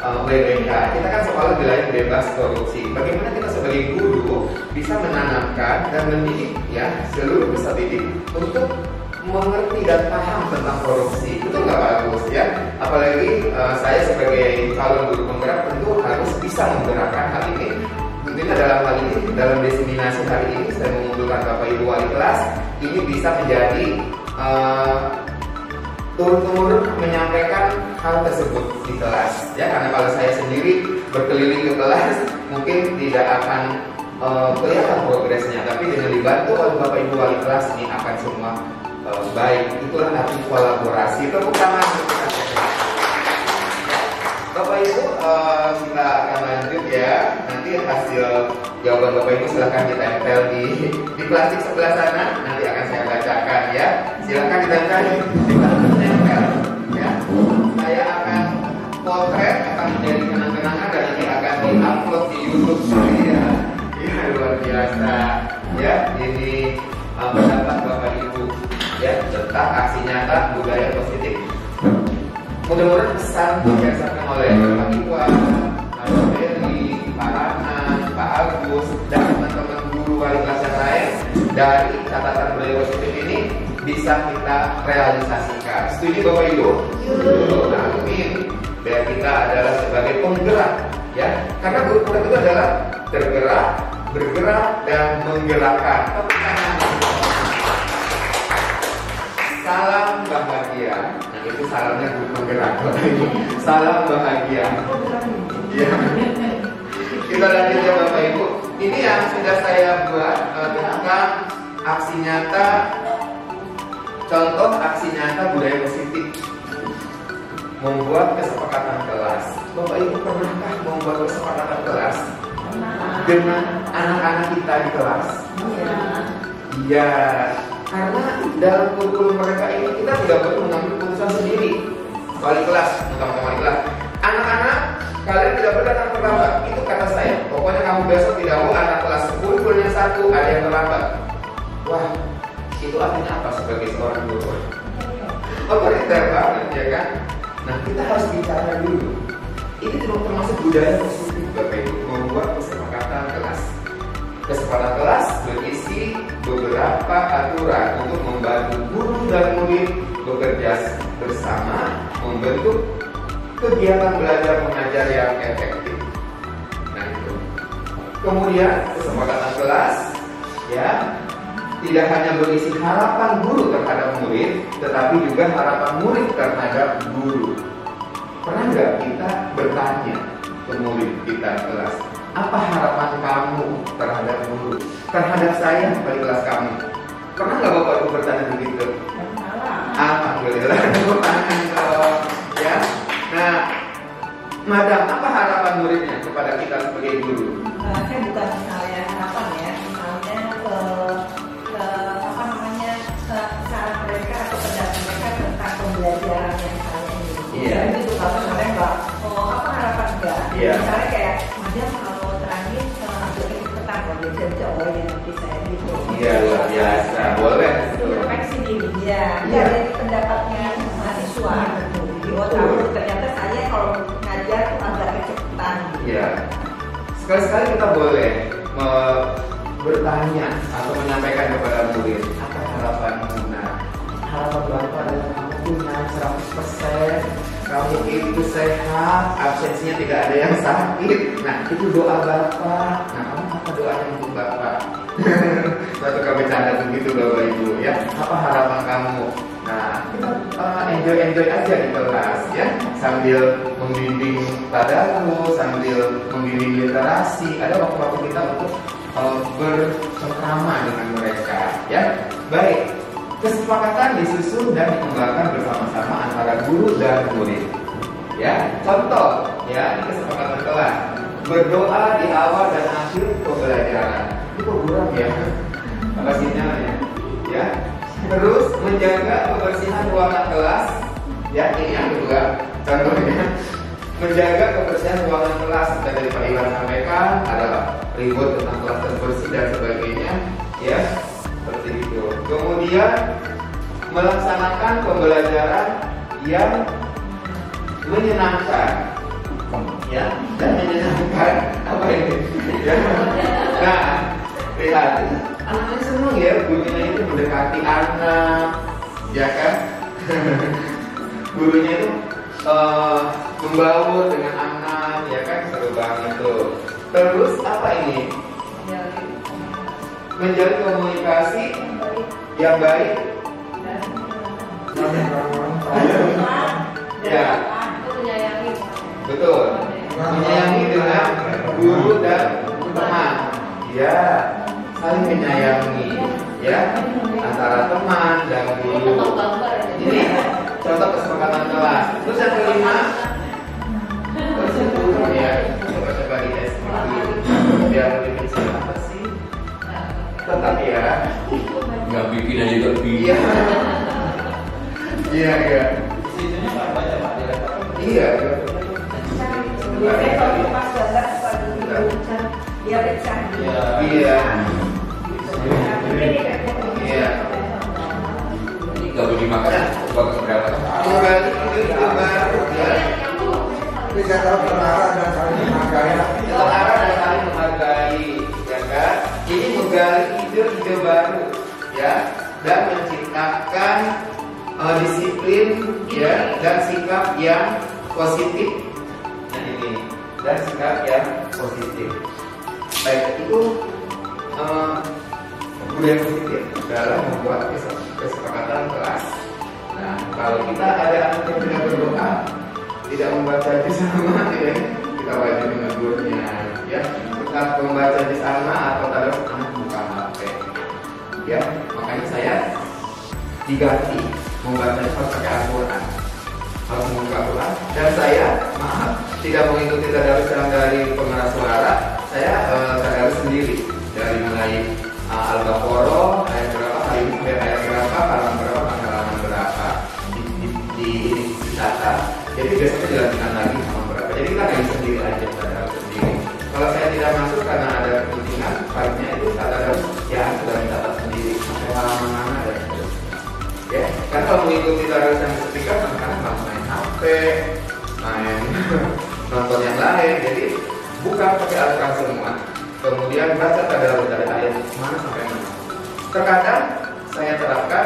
[SPEAKER 3] WBK. Kita kan sekolah wilayah bebas korupsi. Bagaimana kita sebagai guru bisa menanamkan dan mendidik ya seluruh peserta didik untuk mengerti dan paham tentang korupsi. Betul nggak Pak Agus ya? Apalagi saya sebagai calon guru penggerak tentu harus bisa menggerakkan hal ini. Tentunya dalam hal ini, dalam diseminasi hari ini saya mengumpulkan Bapak Ibu wali kelas, ini bisa menjadi turun-temurun menyampaikan hal tersebut di kelas ya, karena kalau saya sendiri berkeliling ke kelas mungkin tidak akan kelihatan progresnya, tapi dengan dibantu oleh Bapak Ibu wali kelas ini akan semua baik. Itulah arti kolaborasi. Tepuk tangan. Bapak Ibu, kita akan lanjut ya. Nanti hasil jawaban Bapak Ibu silahkan ditempel di plastik sebelah sana. Nanti akan saya bacakan ya. Silahkan ditempel di plastik ya. Saya akan potret, akan menjadi kenang-kenangan dan nanti akan diupload di YouTube saya. Ya luar biasa. Ya ini pendapat Bapak Ibu ya tentang aksi nyata budaya positif. Mudah-mudahan pesan yang disampaikan oleh Pak Iwan, Pak Beri, Pak Hanan, Pak Agus, dan teman-teman guru wali kelas yang lain dari catatan budaya positif ini bisa kita realisasikan. Setuju Bapak Ibu? Amin. Dan kita adalah sebagai penggerak ya, karena guru penggerak itu adalah tergerak, bergerak, dan menggerakkan. Salam bahagia. Nah, itu salamnya guru penggerak. Salam bahagia. Ya. Kita lanjut ya Bapak Ibu. Ini yang sudah saya buat tentang aksi nyata, contoh aksi nyata budaya positif. Membuat kesepakatan kelas. Bapak Ibu pernahkah membuat kesepakatan kelas dengan anak-anak kita di kelas? Iya. Karena dalam kurikulum mereka ini kita tidak perlu mengambil keputusan sendiri. Wali kelas, teman-teman wali kelas, anak-anak kalian tidak boleh datang terlambat. Itu kata saya. Pokoknya kamu besok tidak mau anak kelas kurikulumnya 1 ada yang terlambat. Wah, itu artinya apa sebagai seorang guru? Otoriter banget ya kan? Nah kita harus bicara dulu. Ini termasuk budaya positif Bapak Ibu, membuat kesepakatan kelas. Kesepakatan kelas berisi beberapa aturan untuk membantu guru dan murid bekerja bersama membentuk kegiatan belajar mengajar yang efektif. Nah itu. Kemudian kesepakatan kelas ya tidak hanya berisi harapan guru terhadap murid, tetapi juga harapan murid terhadap guru. Pernah nggak kita bertanya ke murid kita kelas? Apa harapan kamu terhadap guru? Terhadap saya pada kelas kamu? Pernah nggak Bapak Ibu bertanya begitu? Alhamdulillah. Ya. Nah, Madam, apa harapan muridnya kepada kita sebagai guru?
[SPEAKER 7] Saya bukan misalnya harapan ya, misalnya ke apa namanya cara mereka atau pendapat mereka tentang pembelajaran yang saya ini.
[SPEAKER 3] Iya.
[SPEAKER 7] Gitu kalau saya nggak, apa harapan Ya,
[SPEAKER 3] Iya.
[SPEAKER 7] dari pendapatnya mahasiswa. Jadi oh tahu ternyata saya kalau ngajar tuh agak kecepatan.
[SPEAKER 3] Iya. Sekali-sekali kita boleh bertanya atau menyampaikan kepada murid apa harapanmu. Nah, harapan Bapak adalah kamu punya 100%, kamu itu sehat, absensinya tidak ada yang sakit. Nah, itu doa Bapak. Nah, kamu apa doanya untuk Bapak? Satu kami canda begitu Bapak Ibu ya. Apa harapan kamu? Nah, kita enjoy aja di kelas ya, sambil membimbing padaku, sambil membimbing literasi. Ada waktu-waktu kita untuk bercengkrama dengan mereka ya. Baik, kesepakatan disusun dan dikembangkan bersama-sama antara guru dan murid ya. Contoh ya, ini kesepakatan kelas, berdoa di awal dan akhir pembelajaran. Itu kurang ya kapasitasnya ya. Terus menjaga kebersihan ruangan kelas ya, ini yang kedua contohnya. Menjaga kebersihan ruangan kelas, dari Pak Iwan sampaikan ada ribut tentang kelas terbersih dan sebagainya ya, seperti itu. Kemudian melaksanakan pembelajaran yang menyenangkan ya, dan menyenangkan apa ini ya. Nah, lihat anaknya senang ya, gurunya itu mendekati anak ya kan. Gurunya itu membaur dengan anak ya kan, seru banget tuh. Terus apa ini? Menjalin komunikasi yang baik ya, betul, menyayangi dengan guru dan teman ya, saling menyayangi ya antara teman dan guru. Ini contoh kesepakatan kelas. Terus yang kelima, bersyukur ya. Coba di tes biar lebih kecil apa sih? Tetap ya.
[SPEAKER 5] Nggak bikin aja nggak bikin.
[SPEAKER 3] Iya. Iya iya. Iya.
[SPEAKER 7] Biasanya kalau pas gambar lagi dia pecah.
[SPEAKER 3] Iya. Iya.
[SPEAKER 5] Ini nggak boleh dimakan. Coba keberapa?
[SPEAKER 3] Kembali itu baru ya.
[SPEAKER 6] Bisa tahu kenara dan saling menghargai.
[SPEAKER 3] Setara dan saling menghargai, ya kan? Ini menggali ide-ide baru, ya, dan menciptakan disiplin, ya, dan sikap yang positif. Nah ini, dan sikap yang positif. Baik, itu budaya positif dalam membuat kesepakatan kelas. Nah, kalau kita ada anak yang tidak berdoa, tidak membaca di sama, ya, kita wajib menegurnya, ya. Tetap membaca di sama atau taruh anak buka HP, ya. Makanya saya diganti membacanya harus pakai Al-Quran, harus membuka Al-Quran. Dan saya, maaf, tidak mengikuti tadarus yang dari pengeras suara. Saya tadarus sendiri dari mulai Al-Baqarah ayat berapa, hari ini sampai ayat berapa, halaman berapa, halaman berapa di data. Jadi biasanya dilanjutkan lagi sama berapa. Jadi kita nggak sendiri aja, tadarus sendiri. Kalau saya tidak masuk karena ada kepentingan, baiknya itu tadarus ya sudah dicatat sendiri sampai halaman mana dan seterusnya. Ya, kan kalau mengikuti tadarus yang sepertikan, kadang-kadang malah main HP, main nonton yang lain. Jadi buka pakai Al-Quran semua. Kemudian baca tadarus dari ayat mana sampai mana. Terkadang saya terapkan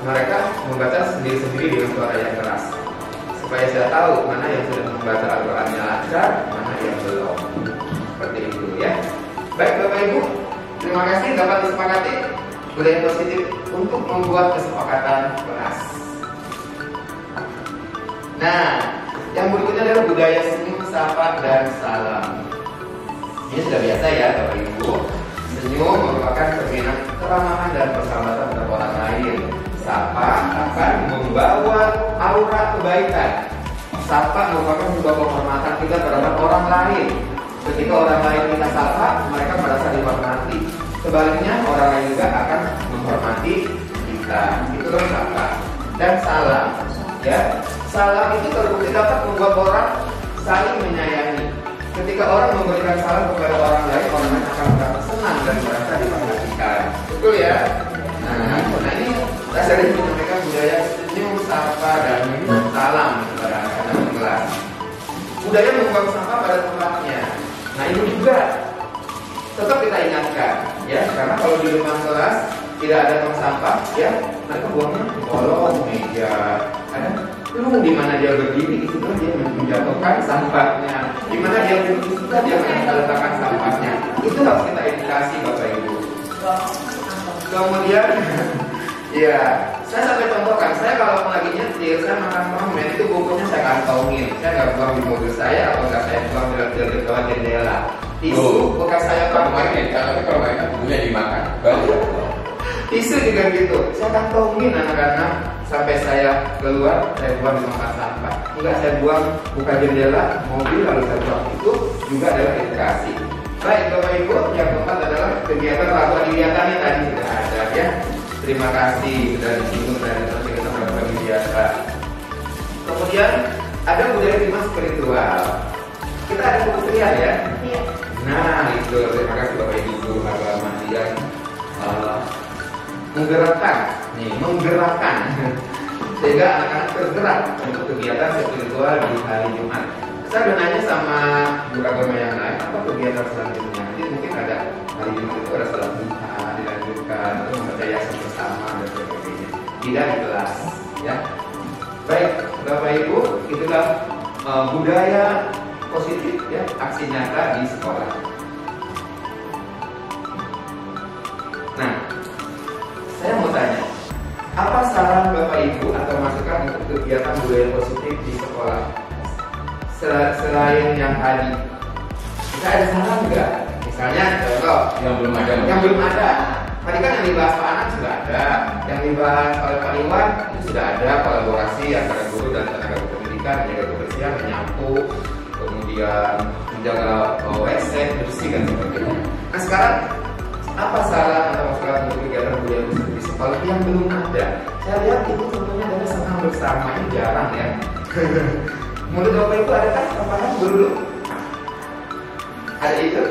[SPEAKER 3] mereka membaca sendiri-sendiri dengan suara yang keras, supaya saya tahu mana yang sudah membaca Al-Qurannya lancar, mana yang belum. Seperti itu ya. Baik Bapak Ibu, terima kasih dapat disepakati budaya positif untuk membuat kesepakatan kelas. Nah, yang berikutnya adalah budaya senyum, sapa, dan salam. Ini sudah biasa ya Bapak Ibu. Senyum merupakan cerminan keramahan dan persahabatan terhadap orang lain. Sapa akan membawa aura kebaikan. Sapa merupakan sebuah penghormatan kita terhadap orang lain. Ketika orang lain kita sapa, mereka merasa dihormati. Sebaliknya orang lain juga akan menghormati kita. Itu kan sapa. Dan salam, ya. Salam itu terbukti dapat membuat orang saling menyayangi. Ketika orang memberikan salam kepada orang lain akan merasa senang dan merasa diperhatikan. Betul ya? Nah ini Saya sering menyampaikan budaya senyum, sapa, dan salam kepada anak-anak di kelas. Budaya membuang sampah pada tempatnya. Nah ini juga tetap kita ingatkan, ya, karena kalau di depan kelas tidak ada tong sampah, ya, mereka buangnya di kolong, meja, ada lu di mana dia berdiri di situ dia menjatuhkan sampahnya, di mana dia duduk di situ dia meletakkan sampahnya. Itu harus kita edukasi Bapak Ibu. Kemudian, ya, saya sampai contohkan, saya kalau lagi nyetir, saya makan permen itu bukunya saya kantongin, saya nggak buang di mobil saya atau nggak saya buang di bawah jendela. Tisu bekas saya pakai,
[SPEAKER 5] tapi kalau mereka bukunya dimakan,
[SPEAKER 3] tisu juga gitu, saya kantongin anak-anak sampai saya keluar, saya buang di tempat sampah. Enggak saya buang buka jendela mobil lalu saya buang. Itu juga adalah edukasi. Baik Bapak Ibu, yang keempat adalah kegiatan lakukan kegiatannya tadi sudah ada, ya. Terima kasih sudah disinggung dan nanti kita berbagi biasa. Kemudian ada budaya lima spiritual. Kita ada kementerian, ya.
[SPEAKER 4] Iya.
[SPEAKER 3] Nah itu terima kasih Bapak Ibu guru agama yang menggerakkan sehingga anak-anak tergerak untuk kegiatan spiritual di hari Jumat. Saya udah nanya sama guru agama yang lain apa kegiatan selanjutnya. Jadi mungkin ada hari Jumat itu ada salat duha dilanjutkan, terus membaca yasin bersama dan sebagainya. Tidak di kelas, ya. Baik Bapak Ibu, itulah budaya positif, ya, aksi nyata di sekolah. Nah, saya mau tanya, apa saran Bapak Ibu atau masukan untuk kegiatan budaya positif di sekolah? Selain yang tadi, kita ada saran nggak? Misalnya contoh
[SPEAKER 5] yang belum ada.
[SPEAKER 3] Tadi kan yang dibahas Pak Anak sudah ada, yang dibahas oleh Pak Iwan itu sudah ada kolaborasi antara guru dan tenaga pendidikan, menjaga kebersihan, menyapu, kemudian menjaga WC bersih dan sebagainya. Nah sekarang apa saran atau masukan untuk kegiatan budaya positif di sekolah yang belum ada? Saya lihat itu contohnya adalah senam bersama, ini jarang, ya. Menurut Bapak Ibu adakah tambahan dulu? Ada itu?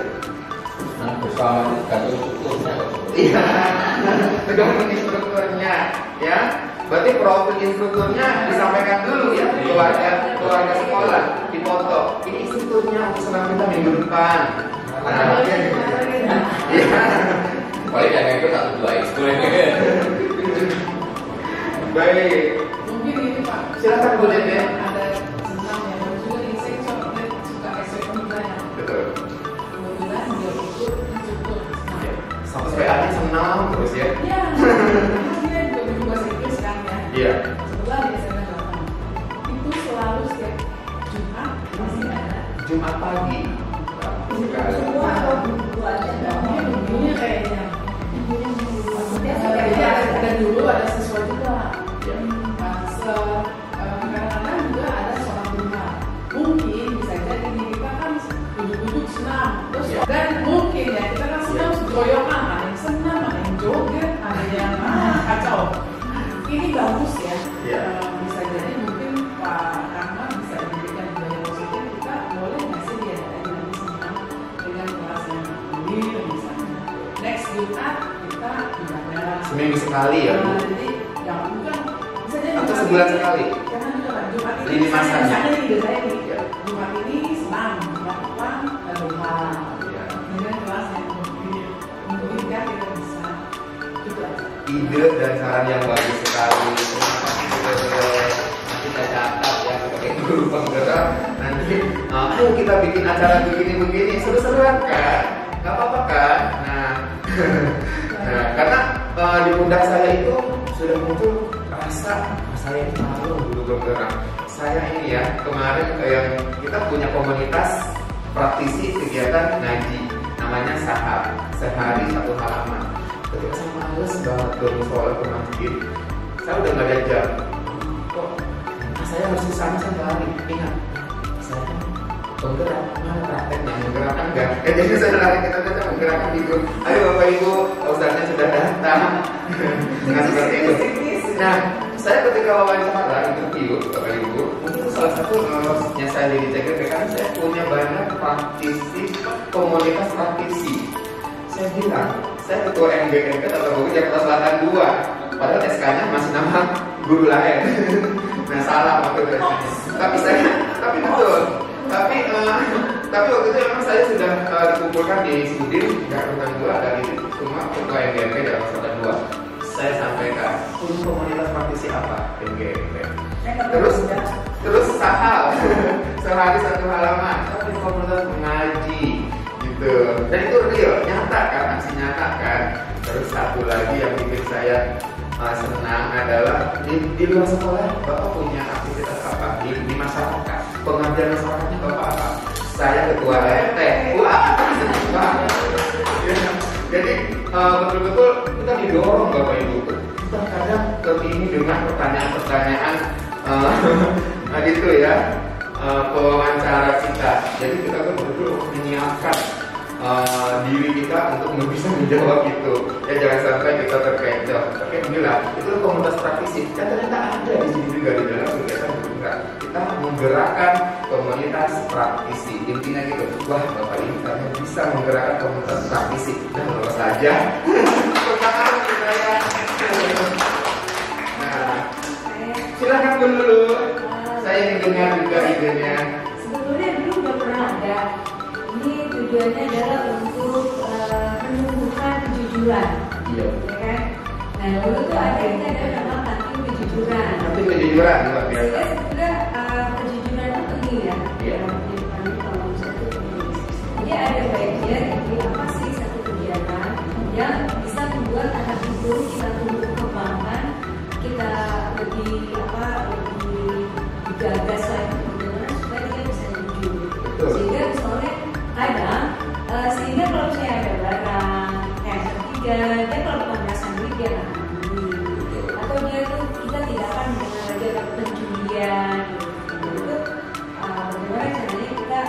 [SPEAKER 5] Nah bersama itu gantung strukturnya.
[SPEAKER 3] Iya, tergantung instrukturnya, ya. Berarti profil instrukturnya disampaikan dulu, ya, keluarga sekolah dipoto. Ini instrukturnya untuk senam kita minggu depan. Iya.
[SPEAKER 5] Boleh jangan itu satu dua ekskul.
[SPEAKER 3] Baik.
[SPEAKER 10] Mungkin ini Pak.
[SPEAKER 3] Silakan Bu Dede.
[SPEAKER 10] Ada senam yang juga di saya suka SPM ya.
[SPEAKER 3] Betul.
[SPEAKER 10] Kemudian dia ikut instruktur.
[SPEAKER 3] Sampai PA-nya senam terus, ya.
[SPEAKER 10] Iya. Dia juga bahasa Inggris kan, ya.
[SPEAKER 3] Iya.
[SPEAKER 10] Setelah di SMA 8 itu selalu setiap Jumat pasti ada.
[SPEAKER 3] Jumat pagi.
[SPEAKER 7] Semua atau buku aja?
[SPEAKER 10] Bukunya kayaknya. Maksudnya ada dulu ada siswa juga. Kadang-kadang juga ada sholat duha. Mungkin bisa jadi kita kan duduk-duduk senam, terus dan mungkin ya kita kan senam goyongan, ada yang senam, ada yang joget, ada yang kacau. Ini bagus ya. Bisa jadi mungkin Pak Rahman bisa memberikan budaya positif. Kita boleh nggak sih dia lagi senam dengan kelas yang ini misalnya. Next Jumat kita ibadah.
[SPEAKER 3] Seminggu sekali, ya.
[SPEAKER 10] Jadi yang bukan bisa jadi
[SPEAKER 3] atau sebulan sekali.
[SPEAKER 10] Jangan juga Jumat ini.
[SPEAKER 3] Lini masanya.
[SPEAKER 10] Misalnya di desa ini. Jumat ini senam, Jumat depan doa. Dengan kelas yang mungkin kita bisa juga.
[SPEAKER 3] Ide dan saran yang bagus sekali. Kita catat, ya, sebagai guru penggerak. Nanti, ayo kita bikin acara begini-begini, seru-seruan kan? Gak apa-apa kan? Nah, karena di pundak saya itu sudah muncul rasa saya itu malu dulu bergerak. Saya ini, ya, kemarin yang kita punya komunitas praktisi kegiatan ngaji, namanya Sahab, sehari satu halaman. Ketika saya males banget ke musola ke masjid, saya udah nggak ada jam. Kok saya harus ke sana, saya lari. Ingat, saya penggerak, mana prakteknya menggerakkan enggak? Jadi saya lari kita menggerakkan di grup. Ayo Bapak Ibu, Ustaznya sudah datang. Nah seperti itu. Nah, saya ketika wawancara interview Bapak Ibu, mungkin salah satu yang saya jadi CGP karena saya punya banyak praktisi komunitas praktisi. Saya bilang, saya ketua MGMK atau Bogor Jakarta Selatan 2. padahal SK-nya masih nama guru lain. Nah salah waktu itu. Tapi betul. Tapi waktu itu memang saya sudah dikumpulkan di Sudin Jakarta 2 dan itu semua ketua MGMP dalam angkatan 2. Saya sampaikan untuk komunitas praktisi apa MGMP. Terus sahal sehari 1 halaman tapi komunitas mengaji gitu, dan itu real, nyata kan, aksi nyata kan. Terus satu lagi yang bikin saya senang adalah di luar sekolah Bapak punya aktivitas apa di masyarakat, pengabdian masyarakatnya Bapak apa? Saya ketua RT. Wah, senang banget. Jadi betul-betul kita didorong Bapak Ibu. Kita kadang ini dengan pertanyaan-pertanyaan gitu ya, pewawancara kita. Jadi kita betul-betul menyiapkan diri kita untuk bisa menjawab itu. Ya jangan sampai kita terkecoh. Tapi alhamdulillah itu komunitas praktisi. Kan ternyata ada di sini juga di dalam kegiatan juga. Kita menggerakkan komunitas praktisi. Intinya gitu. Wah Bapak ini ternyata bisa menggerakkan komunitas praktisi. Dan lolos saja. Pertanyaan saya. Nah, silakan dulu. Saya ingin dengar juga idenya.
[SPEAKER 4] Sebetulnya dulu udah pernah ada. Ini tujuannya adalah untuk menumbuhkan kejujuran.
[SPEAKER 3] Iya.
[SPEAKER 4] Ya kan? Nah dulu tuh ada ini ada nama kantin kejujuran.
[SPEAKER 3] Kantin kejujuran luar biasa.
[SPEAKER 4] Sehingga sebetulnya kejujuran itu penting ya.
[SPEAKER 3] Iya.
[SPEAKER 4] Kalau misalnya jadi ada baiknya jadi apa sih satu kegiatan yang bisa membuat anak itu kita tumbuh kembangkan, kita lebih gagas lagi bagaimana supaya dia bisa jujur. Sehingga misalnya kadang sehingga kalau saya ada barang kayak ketiga dia kalau bukan merasa duit dia akan beli, atau dia tuh kita tidak akan mendengar lagi ada pencurian gitu. Bagaimana caranya kita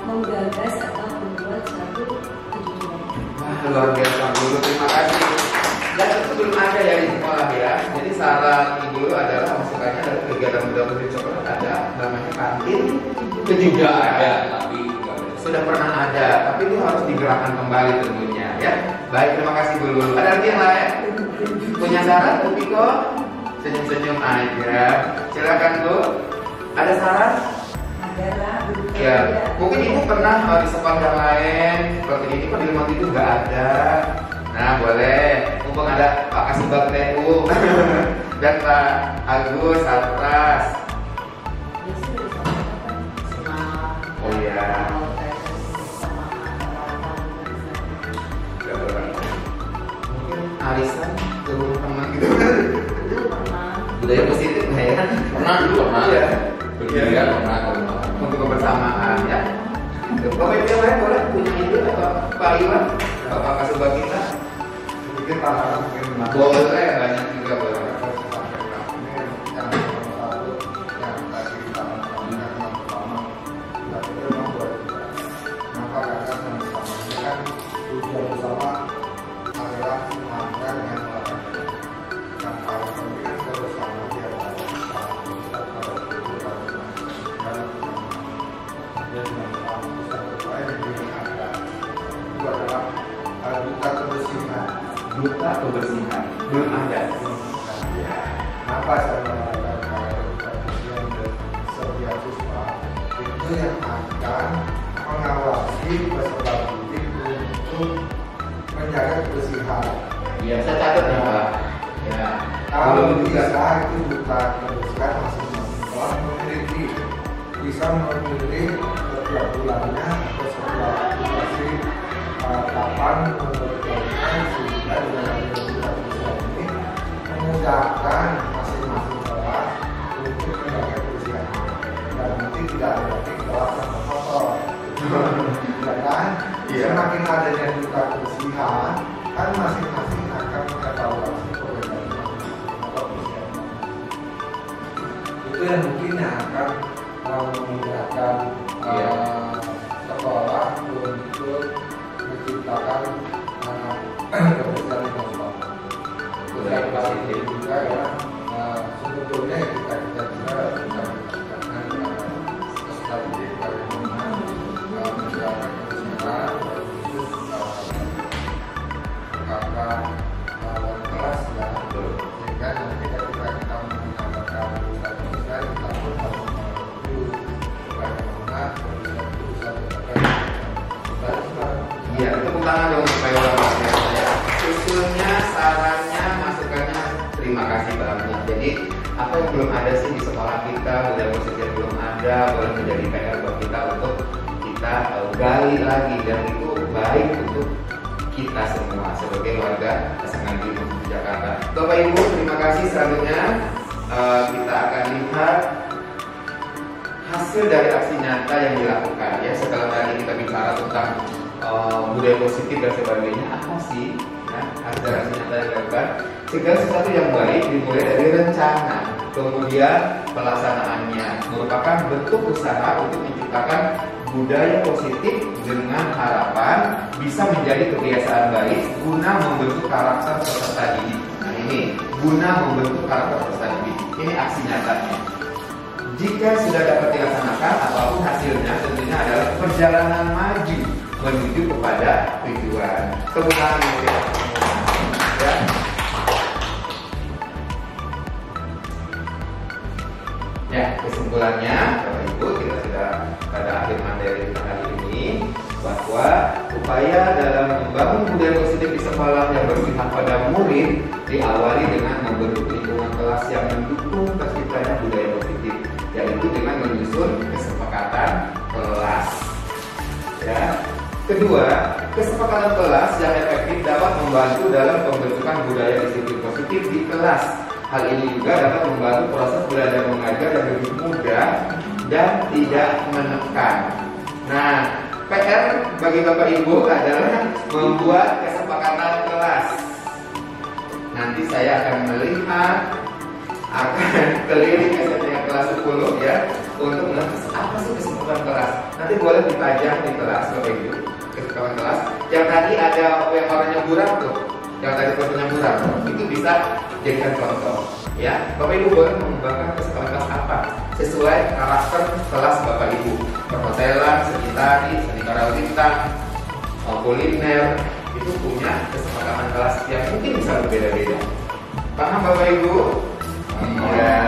[SPEAKER 4] menggagas atau membuat satu kejujuran.
[SPEAKER 3] Wah luar biasa dulu, terima kasih. Dan itu belum ada ya di sekolah ya. Jadi saran ibu adalah masukannya adalah kegiatan muda putri coklat ada namanya kantin kejujuran.
[SPEAKER 5] Ada, tapi
[SPEAKER 3] sudah pernah ada, tapi itu harus digerakkan kembali tentunya ya. Baik, terima kasih dulu. Ada lagi yang lain? Punya saran Bu Piko? Senyum-senyum aja. Silakan Bu. Ada saran?
[SPEAKER 7] Adalah
[SPEAKER 3] Ya, mungkin ibu pernah di sekolah yang lain seperti ini kok di rumah itu nggak ada. Nah boleh, mumpung ada Pak Kasubag TU dan Pak Agus Satras. Oh iya. Mungkin arisan ke rumah teman gitu. Budaya positif nggak ya?
[SPEAKER 5] pernah dulu pernah.
[SPEAKER 3] Iya.
[SPEAKER 5] Berdirian pernah kalau
[SPEAKER 3] Untuk kebersamaan ya. Bapak Ibu yang lain boleh punya ide atau Pak Iwan, Bapak Kasubag kita?
[SPEAKER 6] Mungkin tantangan mungkin
[SPEAKER 3] Boleh, banyak juga boleh. Duta kebersihan belum ada.
[SPEAKER 6] Kenapa saya mengatakan kebersihan dan setiap siswa itu yang akan mengawasi peserta didik untuk menjaga kebersihan.
[SPEAKER 3] Iya, saya catat ya Pak. Ya.
[SPEAKER 6] Kalau bisa itu duta kebersihan masing-masing sekolah memiliki bisa memilih setiap bulannya atau setiap aplikasi kapan menurutnya sehingga dengan duta kebersihan ini memudahkan masing-masing kelas untuk menjaga kebersihan dan nanti tidak ada lagi kelas yang kotor. Ya kan? Semakin adanya duta kebersihan kan masing-masing akan mengevaluasi pekerjaan kebersihan. Itu yang mungkin yang akan memudahkan sekolah untuk menciptakan kebersihan yang baik. Dan positif juga ya, sebetulnya kita juga mengatakan peserta didik bagaimana menjaga kebersihan khusus kakak kelas ya.
[SPEAKER 3] tangan dong supaya orangnya ya. Usulnya, sarannya, masukannya terima kasih banget. Jadi apa yang belum ada sih di sekolah kita, budaya positif yang belum ada, boleh menjadi PR buat kita untuk kita gali lagi, dan itu baik untuk kita semua sebagai warga pasangan di Jakarta. Bapak Ibu, terima kasih. Selanjutnya kita akan lihat hasil dari aksi nyata yang dilakukan ya. Setelah tadi kita bicara tentang budaya positif dan sebagainya, apa sih ya, hasil dari aksi nyata yang dilakukan? Segala sesuatu yang baik dimulai dari rencana, kemudian pelaksanaannya merupakan bentuk usaha untuk menciptakan budaya positif dengan harapan bisa menjadi kebiasaan baik guna membentuk karakter peserta didik. Nah ini, guna membentuk karakter peserta didik. Ini aksi nyatanya. Jika sudah dapat dilaksanakan, apapun hasilnya tentunya adalah perjalanan maju menuju kepada tujuan. Tepuk tangan ya. Ya, kesimpulannya Bapak Ibu, kita sudah pada akhir materi kita hari ini, bahwa upaya dalam membangun budaya positif di sekolah yang berpihak pada murid diawali dengan membentuk lingkungan kelas yang mendukung terciptanya budaya positif, yaitu dengan menyusun kesepakatan kelas. Ya. Kedua, kesepakatan kelas yang efektif dapat membantu dalam pembentukan budaya disiplin positif di kelas. Hal ini juga dapat membantu proses belajar mengajar yang lebih mudah dan tidak menekan. Nah, PR bagi Bapak Ibu adalah membuat kesepakatan kelas. Nanti saya akan melihat, akan keliling setiap kelas 10 ya, untuk melihat apa sih kesepakatan kelas. Nanti boleh dipajang di kelas Bapak Ibu, kesepakatan kelas. Yang tadi ada yang warnanya buram tuh, yang tadi fotonya buram, itu bisa jadikan contoh ya. Bapak Ibu boleh mengembangkan kesepakatan kelas apa sesuai karakter kelas Bapak Ibu. Perhotelan, seni tari, seni karawitan, kuliner, itu punya kesepakatan kelas yang mungkin bisa berbeda-beda. Paham Bapak Ibu? Iya.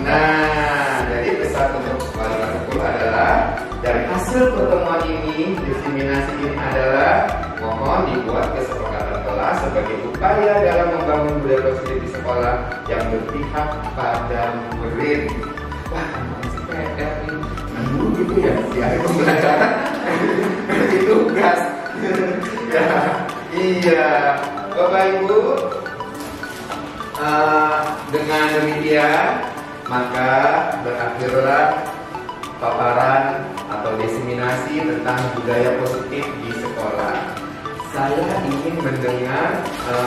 [SPEAKER 3] Nah, jadi pesan untuk wali kelas 10 adalah dari hasil pertemuan ini, diseminasi ini adalah mohon dibuat kesepakatan kelas sebagai upaya dalam membangun budaya positif di sekolah yang berpihak pada murid. Wah, masih PR nih. Dulu gitu ya, di akhir pembelajaran itu tugas. Ya, iya, Bapak Ibu. Dengan demikian maka berakhirlah paparan atau diseminasi tentang budaya positif di sekolah. Saya ingin mendengar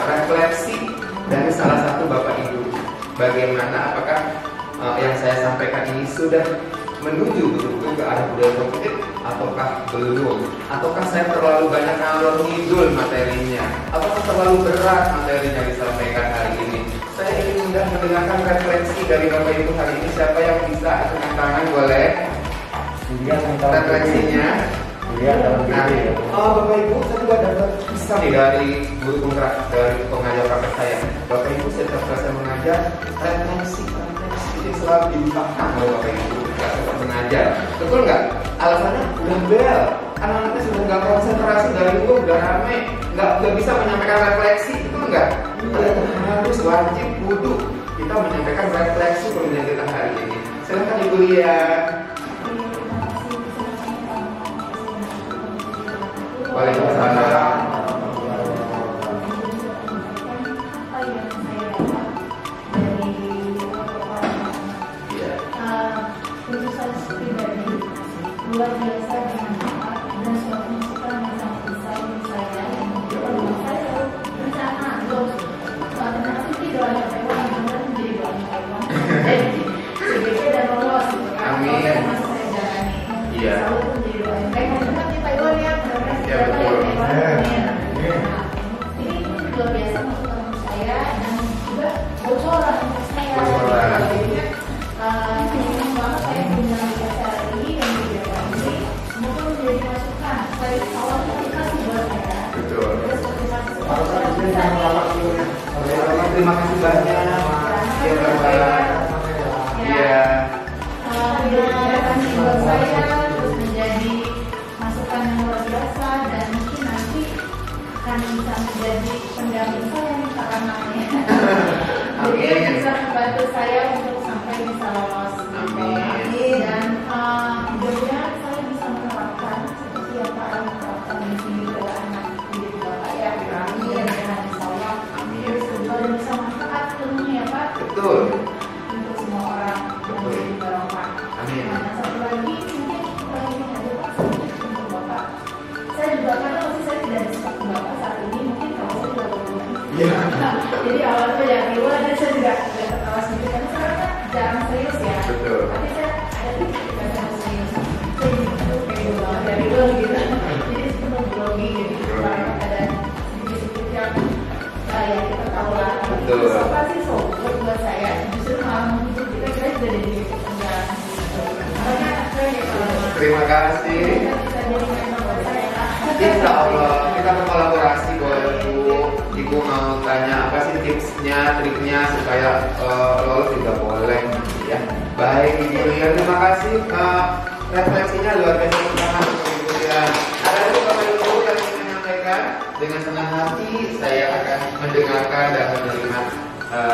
[SPEAKER 3] refleksi dari salah satu Bapak Ibu. Bagaimana, apakah yang saya sampaikan ini sudah menuju betul-betul ke arah budaya positif ataukah belum? Ataukah saya terlalu banyak ngalor ngidul materinya? Apakah terlalu berat materinya disampaikan hari ini? Saya ingin mendengarkan refleksi dari Bapak Ibu hari ini. Siapa yang bisa angkat tangan boleh? Refleksinya. Bapak Ibu, saya juga dapat pesan nih dari guru penggerak, dari pengajar praktek saya. Bapak Ibu, setiap saya mengajar, refleksi itu selalu dilupakan oleh Bapak Ibu ketika saya mengajar. Betul nggak? Alasannya udah bel, anak-anaknya sudah nggak konsentrasi, dari itu udah rame, nggak bisa menyampaikan refleksi, betul nggak? Harus wajib kudu kita menyampaikan refleksi pembelajaran kita hari ini. Silakan Ibu Lia. Waalaikumsalam.
[SPEAKER 8] Luar biasa bermanfaat dan suatu masukan yang sangat besar untuk saya yang membuat saya selalu berencana terima kasih doanya Taiwan yang benar menjadi doanya Taiwan jadi CBC dan lolos gitu kan.
[SPEAKER 3] Amin.
[SPEAKER 8] Masih saya jalani selalu menjadi doanya Taiwan juga di Taiwan ya benar-benar sejarah Taiwan. Ini luar biasa masukan untuk saya dan juga bocoran untuk saya. Senang banget saya punya acara ini dan semoga menjadi masukan. Dari awal kita sih buat saya.
[SPEAKER 3] Betul.
[SPEAKER 8] Terima kasih banyak.
[SPEAKER 3] Iya.
[SPEAKER 8] Harapan buat saya terus menjadi masukan yang luar biasa dan mungkin nanti akan bisa menjadi pendamping saya misalkan namanya. Jadi
[SPEAKER 3] Amin.
[SPEAKER 8] bisa membantu saya untuk sampai bisa lolos.
[SPEAKER 3] Amin.
[SPEAKER 8] Dan mudah-mudahan saya bisa menerapkan seperti yang Pak Ram terapkan di sini ke anak didik Bapak ya. Amin. Dan insya Allah dan bisa manfaat ilmunya ya Pak.
[SPEAKER 3] Betul.
[SPEAKER 8] Untuk semua orang yang menjadi barokah.
[SPEAKER 3] Amin.
[SPEAKER 8] Nah, satu lagi mungkin ini ada Pak sedikit untuk Bapak. Saya juga karena masih saya tidak bisa ke Bapak saat ini mungkin kalau saya juga belum.
[SPEAKER 3] Iya.
[SPEAKER 8] Jadi awalnya banyak keluar dan saya juga tertawa sedikit karena saya kan jarang serius ya.
[SPEAKER 3] Betul.
[SPEAKER 8] Tapi saya ada sedikit bahasa serius. Saya gitu kayak gue banget dari dulu gitu. Jadi sebelum blogging jadi kalau ada sedikit-sedikit yang ya kita tahu lah.
[SPEAKER 3] Betul.
[SPEAKER 8] Terus apa sih sobat buat saya justru malah menghibur kita sudah jadi penjelasan. Makanya saya kalau
[SPEAKER 3] Terima kasih.
[SPEAKER 8] bisa jadi memang buat saya.
[SPEAKER 3] Insya Allah kita berkolaborasi boleh Bu. Ibu mau tanya apa sih tipsnya, triknya supaya lolos juga boleh ya. Baik Ibu Lia, terima kasih. Refleksinya luar biasa banget Ibu Lia. Ada lagi Bapak Ibu yang ingin menyampaikan? Dengan senang hati saya akan mendengarkan dan menerima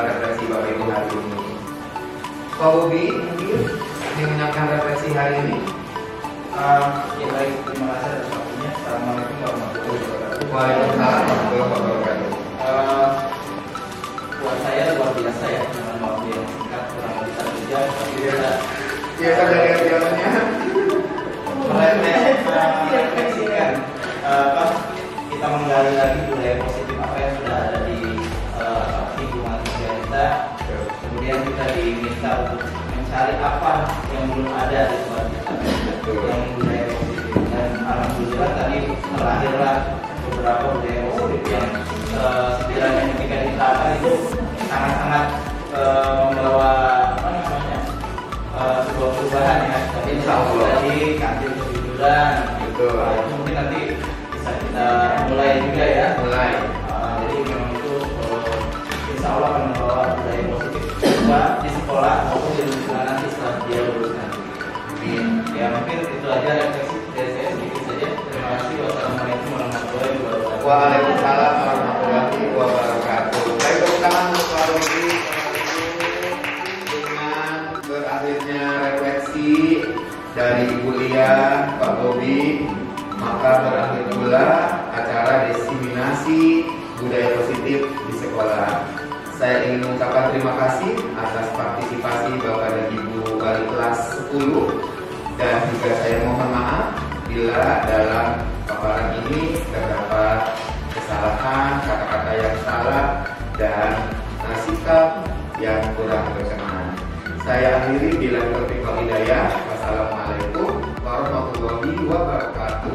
[SPEAKER 3] refleksi Bapak Ibu hari ini. Pak Bobi mungkin ingin menyampaikan refleksi hari ini.
[SPEAKER 1] Ya baik, terima kasih atas waktunya. Assalamualaikum warahmatullahi wabarakatuh.
[SPEAKER 3] Waalaikumsalam warahmatullahi wabarakatuh.
[SPEAKER 1] Buat saya luar biasa ya dengan waktu yang singkat kurang lebih 1 jam, tapi kita
[SPEAKER 3] Iya kan dari jalannya.
[SPEAKER 1] merefleksikan kita menggali lagi budaya positif apa yang sudah ada di lingkungan kerja kita. Kemudian kita diminta untuk mencari apa yang belum ada di tempat kita yang budaya positif, dan alhamdulillah tadi terlahirlah beberapa budaya positif yang sekiranya ketika diterapkan itu sangat-sangat membawa apa namanya sebuah perubahan ya. Tapi insya Allah tadi kantin kejujuran gitu, itu mungkin nanti bisa kita mulai juga ya.
[SPEAKER 3] Mulai.
[SPEAKER 1] Jadi memang itu insya Allah akan membawa budaya positif juga di sekolah maupun di lingkungan nanti setelah dia lulus nanti. Ya mungkin itu aja refleksi dari saya sedikit saja. Terima kasih. Wassalamualaikum warahmatullahi wabarakatuh.
[SPEAKER 3] Waalaikumsalam warahmatullahi wabarakatuh. Baik, tepuk tangan untuk Pak Bobi. Dengan berakhirnya refleksi dari Ibu Lia, Pak Bobi, maka berakhir pula acara diseminasi budaya positif di sekolah. Saya ingin mengucapkan terima kasih atas partisipasi Bapak dan Ibu wali kelas 10, dan juga saya mohon maaf bila dalam paparan ini terdapat kesalahan, kata-kata yang salah, dan sikap yang kurang berkenan. Saya akhiri bila taufiq wal hidayah. Wassalamualaikum warahmatullahi wabarakatuh.